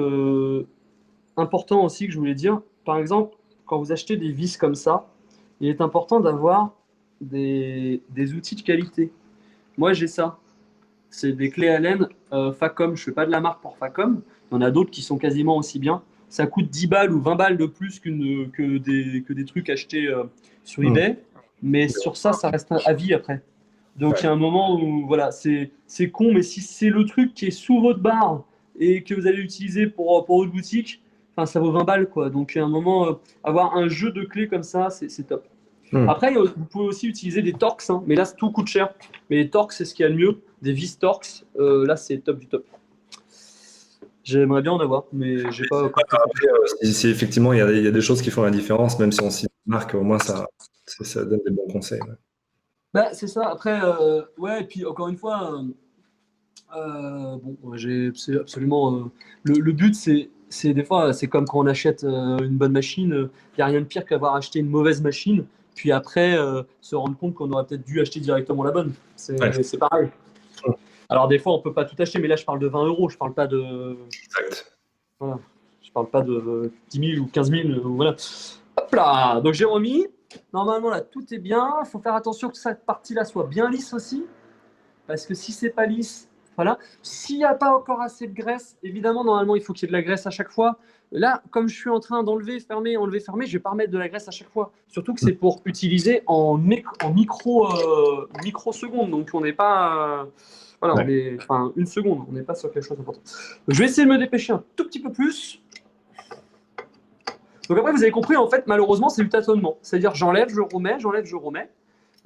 important aussi que je voulais dire. Par exemple, quand vous achetez des vis comme ça, il est important d'avoir des outils de qualité. Moi, j'ai ça. C'est des clés Allen Facom. Je ne fais pas de la marque pour Facom. Il y en a d'autres qui sont quasiment aussi bien. Ça coûte 10 balles ou 20 balles de plus que des trucs achetés sur eBay. Mais sur ça, ça reste à vie après. Donc, il y a un moment où, voilà, c'est con, mais si c'est le truc qui est sous votre barre et que vous allez utiliser pour votre boutique, enfin, ça vaut 20 balles, quoi. Donc, il y a un moment, avoir un jeu de clés comme ça, c'est top. Après, vous pouvez aussi utiliser des Torx, hein, mais là, tout coûte cher. Mais les Torx, c'est ce qu'il y a de mieux. Des vis Torx, là, c'est top du top. J'aimerais bien en avoir, mais j'ai pas encore. Après, si effectivement il y a des choses qui font la différence, même si on s'y marque, au moins ça donne des bons conseils. Ouais. Bah, c'est ça. Après, ouais, et puis encore une fois, bon, c'est absolument. Le but, c'est des fois, c'est comme quand on achète une bonne machine. Il n'y a rien de pire qu'avoir acheté une mauvaise machine, puis après se rendre compte qu'on aurait peut-être dû acheter directement la bonne. C'est pareil. Alors des fois, on peut pas tout acheter, mais là, je parle de 20 euros. Je parle pas de. Exact. Voilà. Je parle pas de 10 000 ou 15 000. Voilà. Hop là. Donc j'ai remis. Normalement, là, tout est bien. Il faut faire attention que cette partie-là soit bien lisse aussi. Parce que si c'est pas lisse, voilà. S'il n'y a pas encore assez de graisse, évidemment, normalement, il faut qu'il y ait de la graisse à chaque fois. Là, comme je suis en train d'enlever, fermer, enlever, fermer, je ne vais pas remettre de la graisse à chaque fois. Surtout que c'est pour utiliser en microsecondes. Donc, on n'est pas. Voilà, on est. Enfin, une seconde, on n'est pas sur quelque chose d'important. Je vais essayer de me dépêcher un tout petit peu plus. Donc, après, vous avez compris, en fait, malheureusement, c'est du tâtonnement. C'est-à-dire, j'enlève, je remets, j'enlève, je remets.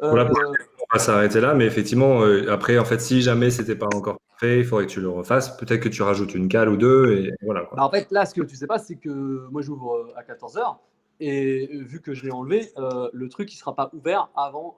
Voilà, on va s'arrêter là, mais effectivement, après, en fait, si jamais c'était pas encore fait, il faudrait que tu le refasses. Peut-être que tu rajoutes une cale ou deux, et voilà, quoi. Bah, en fait, là, ce que tu sais pas, c'est que moi, j'ouvre à 14h. Et vu que je l'ai enlevé, le truc, il sera pas ouvert avant.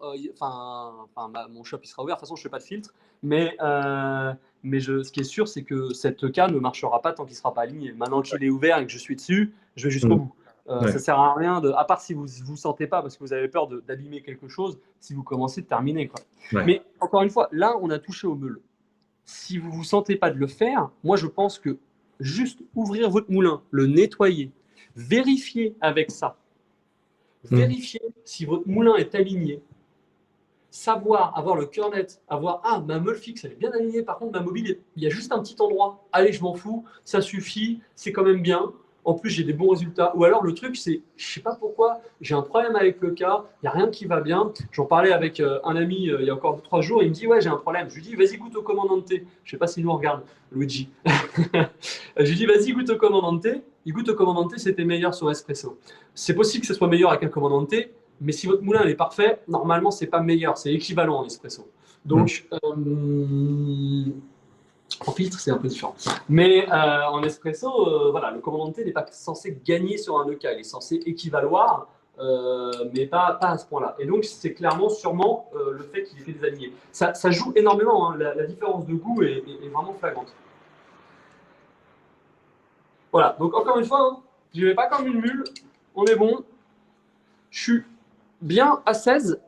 Mon shop, il sera ouvert. De toute façon, je fais pas de filtre. Ce qui est sûr, c'est que cette canne ne marchera pas tant qu'il sera pas aligné. Maintenant qu'il est ouvert et que je suis dessus, je vais jusqu'au bout. Ça sert à rien, à part si vous vous sentez pas, parce que vous avez peur d'abîmer quelque chose, si vous commencez de terminer, quoi. Ouais. Mais encore une fois, là, on a touché au meule. Si vous vous sentez pas de le faire, moi, je pense que juste ouvrir votre moulin, le nettoyer, vérifier avec ça, vérifier si votre moulin est aligné, savoir, avoir le cœur net, avoir ma meule fixe, elle est bien alignée, par contre ma mobile, il y a juste un petit endroit, allez, je m'en fous, ça suffit, c'est quand même bien. En plus, j'ai des bons résultats. Ou alors, le truc, c'est, je sais pas pourquoi, j'ai un problème avec le cas, il n'y a rien qui va bien. J'en parlais avec un ami il y a encore 3 jours, il me dit, ouais, j'ai un problème. Je lui dis, vas-y, goûte au Commandante. Je sais pas s'il nous regarde, Luigi. Je lui dis, vas-y, goûte au Commandante. Il goûte au Commandante, c'était meilleur sur Espresso. C'est possible que ce soit meilleur avec un Commandante, mais si votre moulin est parfait, normalement, c'est pas meilleur, c'est équivalent en espresso. Donc, en filtre, c'est un peu différent. Mais en espresso, voilà, le Commandante n'est pas censé gagner sur un EK, il est censé équivaloir, mais pas à ce point-là. Et donc, c'est clairement, sûrement, le fait qu'il ait fait des alignés. Ça joue énormément, hein, la différence de goût est vraiment flagrante. Voilà, donc encore une fois, hein, je ne vais pas comme une mule, on est bon. Je suis bien à 16.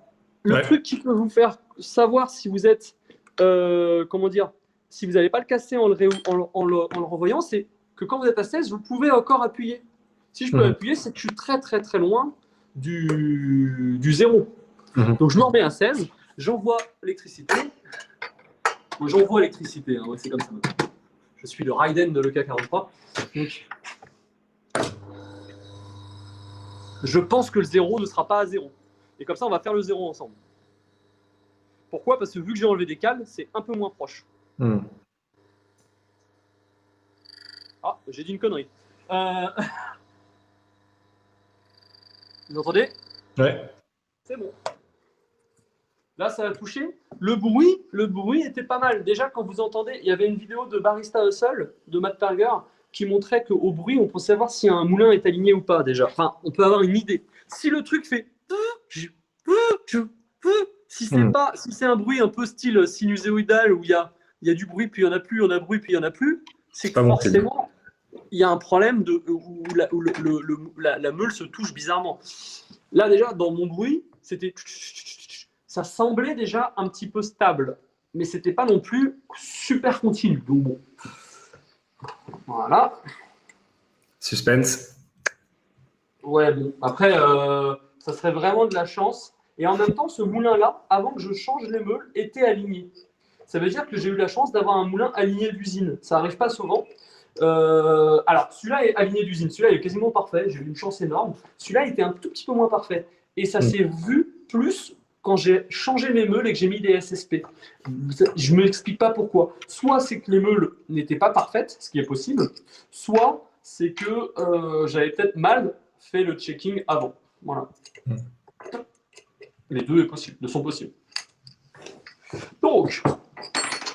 Le truc qui peut vous faire savoir si vous êtes, comment dire, si vous n'allez pas le casser en le renvoyant, c'est que quand vous êtes à 16, vous pouvez encore appuyer. Si je peux appuyer, c'est que je suis très très très loin du 0. Donc je me remets à 16, j'envoie l'électricité. Bon, j'envoie l'électricité, hein, ouais, c'est comme ça. Je suis le Raiden de l'EK43. Donc, je pense que le 0 ne sera pas à 0. Et comme ça, on va faire le 0 ensemble. Pourquoi ? Parce que vu que j'ai enlevé des cales, c'est un peu moins proche. Ah, j'ai dit une connerie. Vous entendez ? Ouais. C'est bon. Là, ça a touché. Le bruit était pas mal. Déjà, quand vous entendez, il y avait une vidéo de Barista Hustle de Matt Perger qui montrait qu'au bruit, on peut savoir si un moulin est aligné ou pas déjà. Enfin, on peut avoir une idée. Si le truc fait si c'est un bruit un peu style sinusoïdal où il y a du bruit puis il y en a plus, il y en a bruit puis il y en a plus, c'est que pas bon signe. forcément il y a un problème où la meule se touche bizarrement. Là déjà dans mon bruit, ça semblait déjà un petit peu stable, mais c'était pas non plus super continu. Donc bon, voilà. Suspense. Ouais, bon. Après, ça serait vraiment de la chance. Et en même temps, ce moulin-là, avant que je change les meules, était aligné. Ça veut dire que j'ai eu la chance d'avoir un moulin aligné d'usine. Ça n'arrive pas souvent. Alors, celui-là est aligné d'usine. Celui-là est quasiment parfait. J'ai eu une chance énorme. Celui-là était un tout petit peu moins parfait. Et ça s'est vu plus quand j'ai changé mes meules et que j'ai mis des SSP. Je ne m'explique pas pourquoi. Soit c'est que les meules n'étaient pas parfaites, ce qui est possible, soit c'est que j'avais peut-être mal fait le checking avant. Voilà. Les deux sont possibles. Donc,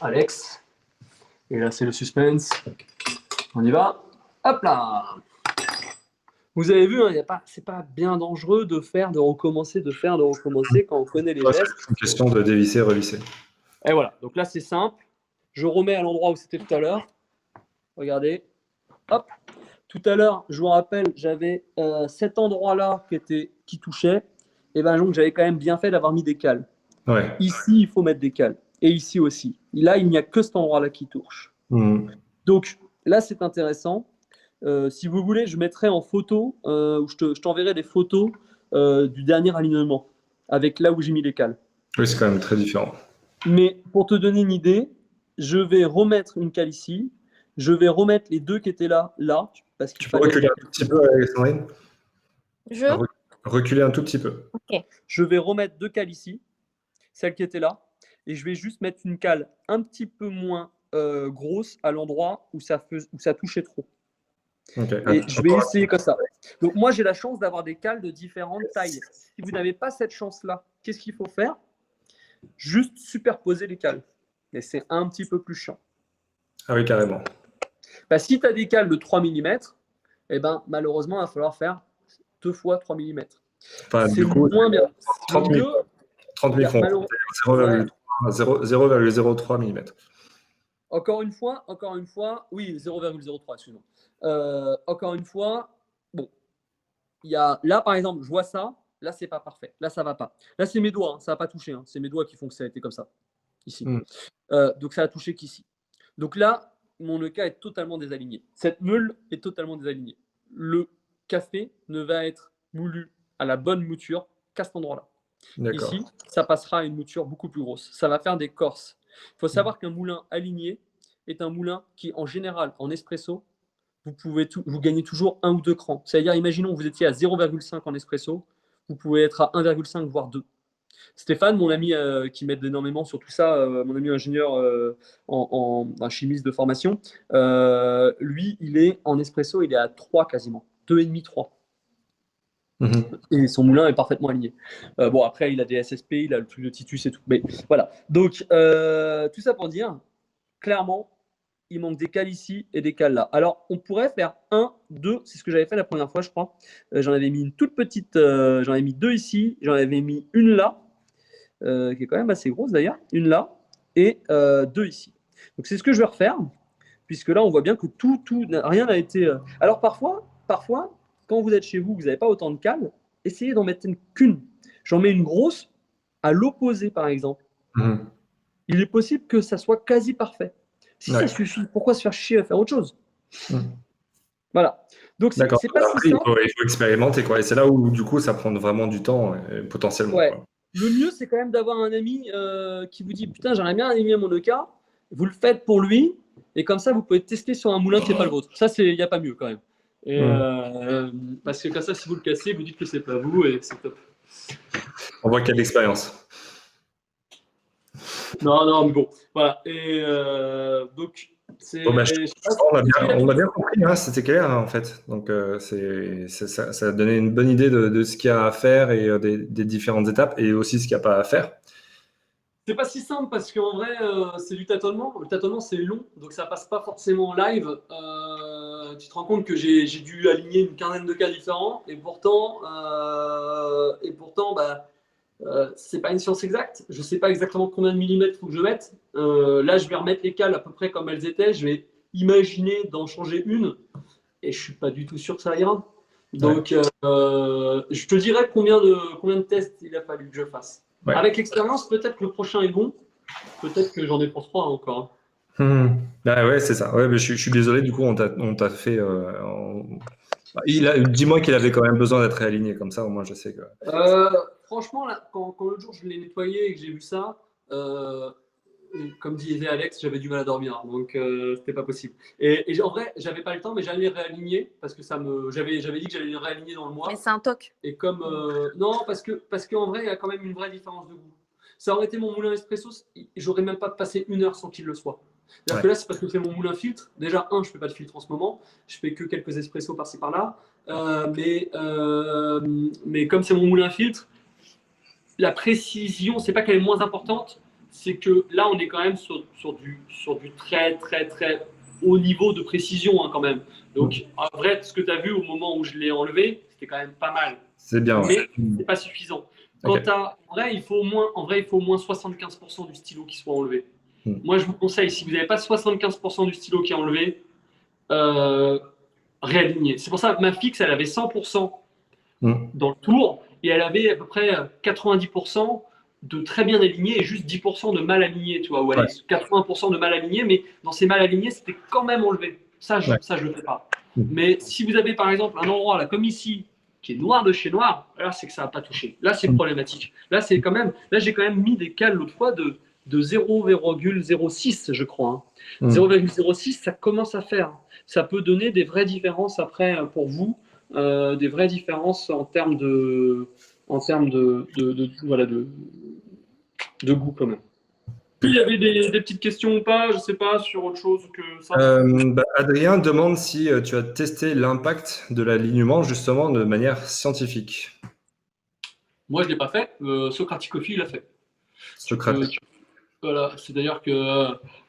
Alex, et là c'est le suspense. On y va. Hop là. Vous avez vu, hein, c'est pas bien dangereux de recommencer quand on connaît les gestes. C'est une question de dévisser, revisser. Et voilà. Donc là c'est simple. Je remets à l'endroit où c'était tout à l'heure. Regardez. Hop. Tout à l'heure, je vous rappelle, j'avais cet endroit-là qui touchait. Et ben donc, j'avais quand même bien fait d'avoir mis des cales. Ouais. Ici, il faut mettre des cales. Et ici aussi. Et là, il n'y a que cet endroit-là qui touche. Donc, là, c'est intéressant. Si vous voulez, je mettrai en photo, ou je t'enverrai des photos du dernier alignement, avec là où j'ai mis les cales. Oui, c'est quand même très différent. Mais pour te donner une idée, je vais remettre une cale ici. Je vais remettre les deux qui étaient là. Parce Tu peux reculer un tout petit peu, Alexandrine? Reculer un tout petit peu. Ok. Je vais remettre deux cales ici, celle qui était là, et je vais juste mettre une cale un petit peu moins grosse à l'endroit où ça touchait trop. Okay. Et je vais essayer comme ça. Donc moi, j'ai la chance d'avoir des cales de différentes tailles. Si vous n'avez pas cette chance-là, qu'est-ce qu'il faut faire? Juste superposer les cales. Et c'est un petit peu plus chiant. Ah oui, carrément. Bah, si tu as des cales de 3 mm, eh ben, malheureusement, il va falloir faire 2 fois 3 mm. Enfin, c'est du coup, moins bien. 30 microns, 0,03 mm. Encore une fois, oui, 0,03, excuse-moi. Encore une fois, bon, là, par exemple, je vois ça, là, c'est pas parfait, là, ça va pas. Là, c'est mes doigts, hein, ça va pas toucher, hein, c'est mes doigts qui font que ça a été comme ça, ici. Donc, ça a touché qu'ici. Donc là, mon EK est totalement désaligné. Cette meule est totalement désalignée. Le café ne va être moulu à la bonne mouture qu'à cet endroit-là. Ici, ça passera à une mouture beaucoup plus grosse. Ça va faire des corses. Il faut savoir qu'un moulin aligné est un moulin qui, en général, en espresso, vous gagnez toujours 1 ou 2 crans. C'est-à-dire, imaginons que vous étiez à 0,5 en espresso, vous pouvez être à 1,5 voire 2. Stéphane, mon ami qui m'aide énormément sur tout ça, mon ami ingénieur en chimiste de formation, lui, il est en espresso, il est à 3 quasiment, 2,5, 3. Et son moulin est parfaitement aligné. Bon, après, il a des SSP, il a le truc de Titus et tout. Mais voilà. Donc, tout ça pour dire, clairement, il manque des cales ici et des cales là. Alors, on pourrait faire 1, 2, c'est ce que j'avais fait la première fois, je crois. J'en avais mis une toute petite, j'en avais mis 2 ici, j'en avais mis une là, qui est quand même assez grosse d'ailleurs, une là, et 2 ici. Donc, c'est ce que je vais refaire, puisque là, on voit bien que rien n'a été. Alors, parfois, quand vous êtes chez vous, vous n'avez pas autant de cales, essayez d'en mettre qu'une. J'en mets une grosse à l'opposé, par exemple. Il est possible que ça soit quasi parfait. Si ça suffit, pourquoi se faire chier à faire autre chose? Voilà. Donc, c'est pas si simple. Il faut expérimenter, quoi. Et c'est là où, du coup, ça prend vraiment du temps, potentiellement. Ouais. Quoi. Le mieux, c'est quand même d'avoir un ami qui vous dit « Putain, j'aimerais bien aligner mon EK ». Vous le faites pour lui. Et comme ça, vous pouvez tester sur un moulin qui n'est pas le vôtre. Ça, il n'y a pas mieux, quand même. Et, parce que comme ça, si vous le cassez, vous dites que c'est pas vous et c'est top. On voit qu'il y a de l'expérience. Non, mais bon, voilà. Et donc, on l'a bien compris, hein, c'était clair, hein, en fait. Donc, ça a donné une bonne idée de ce qu'il y a à faire et des différentes étapes et aussi ce qu'il n'y a pas à faire. C'est pas si simple parce qu'en vrai, c'est du tâtonnement. Le tâtonnement, c'est long, donc ça passe pas forcément en live. tu te rends compte que j'ai dû aligner une quinzaine de cas différents, et pourtant, bah, c'est pas une science exacte. Je sais pas exactement combien de millimètres il faut que je mette. Là, je vais remettre les cales à peu près comme elles étaient. Je vais imaginer d'en changer une, et je suis pas du tout sûr que ça ira. Donc, je te dirais combien de tests il a fallu que je fasse. Ouais. Avec l'expérience, peut-être que le prochain est bon. Peut-être que j'en ai pour 3 encore. Ah ouais, c'est ça. Ouais, mais je suis désolé, du coup, on t'a fait. Dis-moi qu'il avait quand même besoin d'être réaligné, comme ça, au moins je sais que. Franchement, là, quand l'autre jour je l'ai nettoyé et que j'ai vu ça, comme disait Alex, j'avais du mal à dormir, donc c'était pas possible. Et en vrai, j'avais pas le temps, mais j'allais réaligner parce que j'avais dit que j'allais le réaligner dans le mois. Mais c'est un toc. Et comme non, parce qu'en vrai, il y a quand même une vraie différence de goût. Ça aurait été mon moulin espresso, j'aurais même pas passé 1 heure sans qu'il le soit. C'est-à-dire que là, c'est parce que c'est mon moulin filtre. Déjà, je fais pas de filtre en ce moment. Je fais que quelques espressos par-ci par-là. Mais comme c'est mon moulin filtre, la précision, c'est pas qu'elle est moins importante, c'est que là, on est quand même sur du très, très, très haut niveau de précision, hein, quand même. Donc, en vrai, ce que tu as vu au moment où je l'ai enlevé, c'était quand même pas mal. C'est bien. Mais c'est pas suffisant. En vrai, il faut au moins 75% du stylo qui soit enlevé. Moi, je vous conseille, si vous n'avez pas 75% du stylo qui est enlevé, réaligner. C'est pour ça que ma fixe, elle avait 100% dans le tour, et elle avait à peu près 90% de très bien aligné et juste 10% de mal aligné, tu vois, ou allez, 80% de mal aligné, mais dans ces mal alignés, c'était quand même enlevé. Ça, je le fais pas. Mais si vous avez par exemple un endroit là, comme ici, qui est noir de chez noir, là, c'est que ça n'a pas touché. Là, c'est problématique. Là, j'ai quand même mis des cales l'autre fois de 0,06, je crois. 0,06, ça commence à faire. Ça peut donner des vraies différences après pour vous. Des vraies différences en termes de goût quand même. Il y avait des petites questions ou pas, je sais pas, sur autre chose que ça. Adrien demande si tu as testé l'impact de l'alignement justement de manière scientifique. Moi, je l'ai pas fait. Socratic Coffee l'a fait. Socratique. Voilà, c'est d'ailleurs que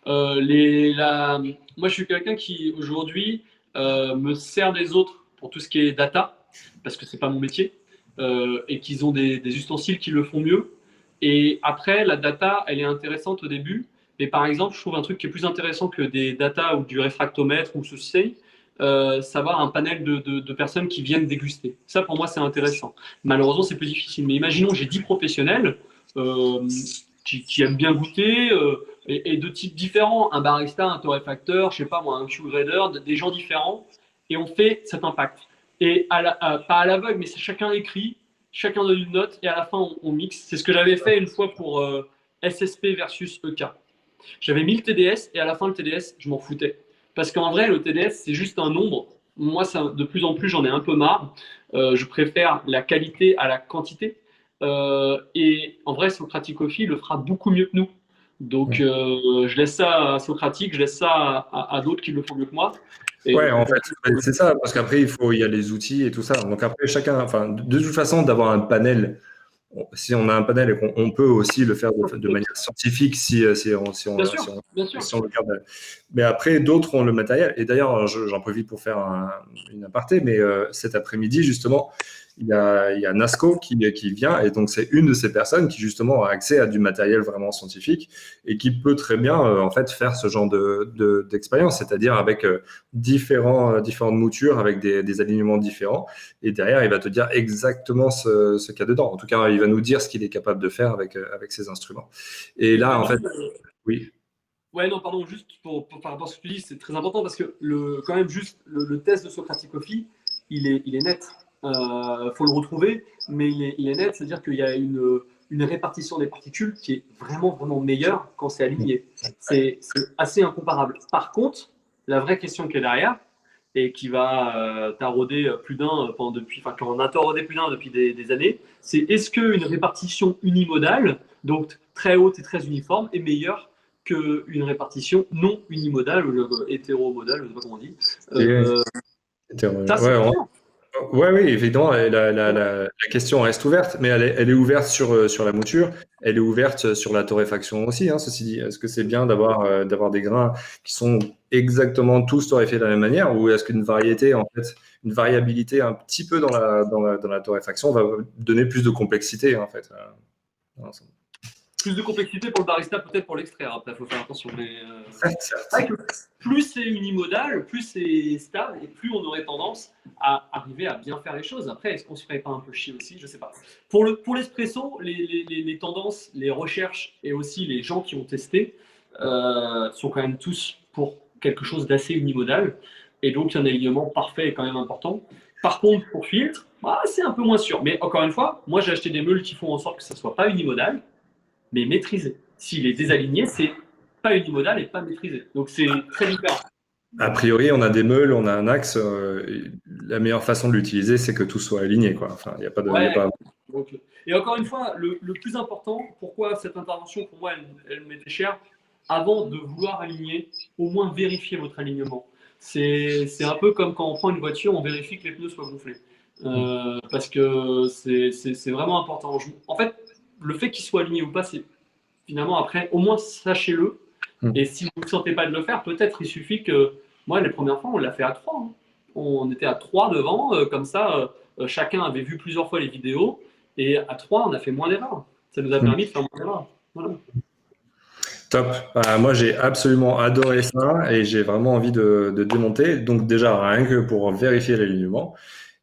moi, je suis quelqu'un qui aujourd'hui me sert des autres pour tout ce qui est data, parce que c'est pas mon métier, et qu'ils ont des ustensiles qui le font mieux. Et après, la data, elle est intéressante au début, mais par exemple, je trouve un truc qui est plus intéressant que des data ou du réfractomètre ou ceci, savoir un panel de personnes qui viennent déguster. Ça, pour moi, c'est intéressant. Malheureusement, c'est plus difficile. Mais imaginons, j'ai 10 professionnels. Qui aiment bien goûter et de types différents. Un barista, un torréfacteur, je sais pas moi, un Q-grader, des gens différents. Et on fait cet impact. Et pas à l'aveugle, mais c'est chacun écrit, chacun donne une note et à la fin on mixe. C'est ce que j'avais fait une fois pour SSP versus EK. J'avais mis le TDS et à la fin le TDS, je m'en foutais. Parce qu'en vrai, le TDS, c'est juste un nombre. Moi, de plus en plus, j'en ai un peu marre. Je préfère la qualité à la quantité. Et en vrai, Socratic Coffee le fera beaucoup mieux que nous. Donc, je laisse ça à Socratic, je laisse ça à d'autres qui le font mieux que moi. Ouais, en fait, c'est ça, parce qu'après, il y a les outils et tout ça. Donc après, de toute façon, d'avoir un panel, si on a un panel et qu'on peut aussi le faire de manière scientifique si on le garde. Mais après, d'autres ont le matériel. Et d'ailleurs, j'en profite pour faire une aparté, mais cet après-midi, justement, il y a Nasco qui vient, et donc c'est une de ces personnes qui justement a accès à du matériel vraiment scientifique et qui peut très bien en fait faire ce genre d'expérience, c'est-à-dire avec différentes moutures, avec des alignements différents, et derrière il va te dire exactement ce qu'il y a dedans. En tout cas, il va nous dire ce qu'il est capable de faire avec ses instruments. Et là, en fait, oui. Ouais, non, pardon, juste par rapport à ce que tu dis, c'est très important parce que quand même, juste le test de Socratic Coffee, il est net. Faut le retrouver, mais il est net, c'est-à-dire qu'il y a une répartition des particules qui est vraiment, vraiment meilleure quand c'est aligné. C'est assez incomparable. Par contre, la vraie question qui est derrière, et qui va tarauder plus d'un quand on a taraudé plus d'un depuis des années, c'est est-ce qu'une répartition unimodale, donc très haute et très uniforme, est meilleure qu'une répartition non unimodale ou hétéromodale, je ne sais pas comment on dit. Oui, évidemment, la question reste ouverte, mais elle est ouverte sur la mouture, elle est ouverte sur la torréfaction aussi, hein, ceci dit. Est-ce que c'est bien d'avoir des grains qui sont exactement tous torréfiés de la même manière, ou est-ce qu'une variété, en fait, une variabilité un petit peu dans la torréfaction va donner plus de complexité, en fait. Plus de complexité pour le barista, peut-être pour l'extraire. Après, il faut faire attention. Mais Certes. plus c'est unimodal, plus c'est stable, et plus on aurait tendance à arriver à bien faire les choses. Après, est-ce qu'on se ferait pas un peu chier aussi? Je sais pas. Pour l'espresso, les tendances, les recherches et aussi les gens qui ont testé sont quand même tous pour quelque chose d'assez unimodal. Et donc, un alignement parfait est quand même important. Par contre, pour filtre, c'est un peu moins sûr. Mais encore une fois, moi, j'ai acheté des meules qui font en sorte que ça soit pas unimodal, mais maîtrisé. S'il est désaligné, c'est pas unimodal et pas maîtrisé. Donc c'est très différent. A priori, on a des meules, on a un axe. La meilleure façon de l'utiliser, c'est que tout soit aligné, quoi. Enfin, il n'y a pas de. Ouais. Y a pas... Donc, et encore une fois, le plus important, pourquoi cette intervention, pour moi, elle m'était chère, avant de vouloir aligner, au moins vérifier votre alignement. C'est un peu comme quand on prend une voiture, on vérifie que les pneus soient gonflés. Parce que c'est vraiment important. En fait, le fait qu'il soit aligné ou pas, c'est finalement après, au moins sachez-le. Et si vous ne sentez pas de le faire, peut-être il suffit que. Moi, les premières fois, on l'a fait à 3. Hein. On était à 3 devant, comme ça, chacun avait vu plusieurs fois les vidéos. Et à 3, on a fait moins d'erreurs. Ça nous a permis de faire moins d'erreurs. Voilà. Top. Moi, j'ai absolument adoré ça et j'ai vraiment envie de démonter. Donc, déjà, rien que pour vérifier l'alignement.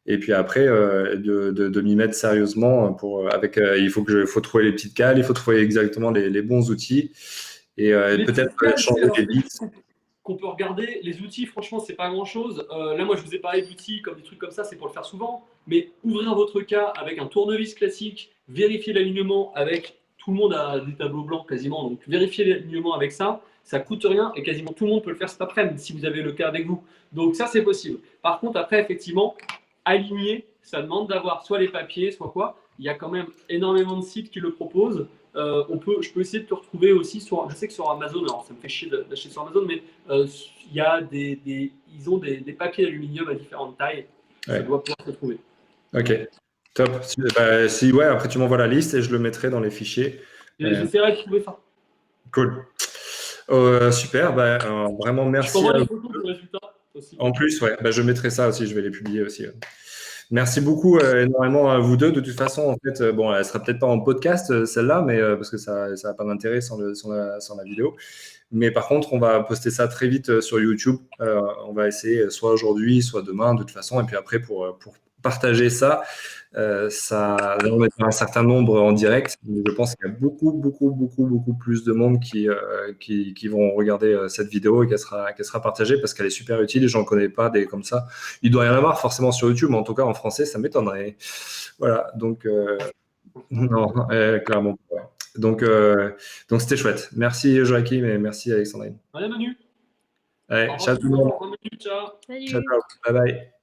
Et puis après, de m'y mettre sérieusement. Il faut trouver les petites cales, il faut trouver exactement les bons outils. Et peut-être changer les bits. Qu'on peut regarder. Les outils, franchement, c'est pas grand-chose. Là, moi, je vous ai parlé d'outils comme des trucs comme ça, c'est pour le faire souvent. Mais ouvrir votre cas avec un tournevis classique, vérifier l'alignement avec. Tout le monde a des tableaux blancs quasiment, donc vérifier l'alignement avec ça, ça coûte rien et quasiment tout le monde peut le faire cet après-midi si vous avez le cas avec vous. Donc ça, c'est possible. Par contre, après, effectivement, aligner, ça demande d'avoir soit les papiers, soit quoi. Il y a quand même énormément de sites qui le proposent. Je peux essayer de te retrouver aussi sur. Je sais que sur Amazon, alors ça me fait chier d'acheter sur Amazon, mais il y a ils ont des papiers d'aluminium à différentes tailles. Ça doit pouvoir se trouver. Ok, top. Après tu m'envoies la liste et je le mettrai dans les fichiers. J'essaierai de trouver ça. Cool. Super. Vraiment merci. Je t'envoie les photos du résultat aussi. En plus, je mettrai ça aussi. Je vais les publier aussi. Merci beaucoup énormément à vous deux. De toute façon, en fait, elle sera peut-être pas en podcast celle-là, mais parce que ça n'a pas d'intérêt sans la vidéo. Mais par contre, on va poster ça très vite sur YouTube. On va essayer soit aujourd'hui, soit demain, de toute façon. Et puis après, pour partager ça, on mettra un certain nombre en direct. Mais je pense qu'il y a beaucoup plus de monde qui vont regarder cette vidéo et qu'elle sera partagée parce qu'elle est super utile. Et j'en connais pas des comme ça. Il doit y en avoir forcément sur YouTube, mais en tout cas en français, ça m'étonnerait. Voilà. Donc, non, clairement pas. Donc c'était chouette. Merci Joachim et merci Alexandrine. Allez Manu. Allez, ciao tout le monde. Ciao. Salut. Ciao, bye bye.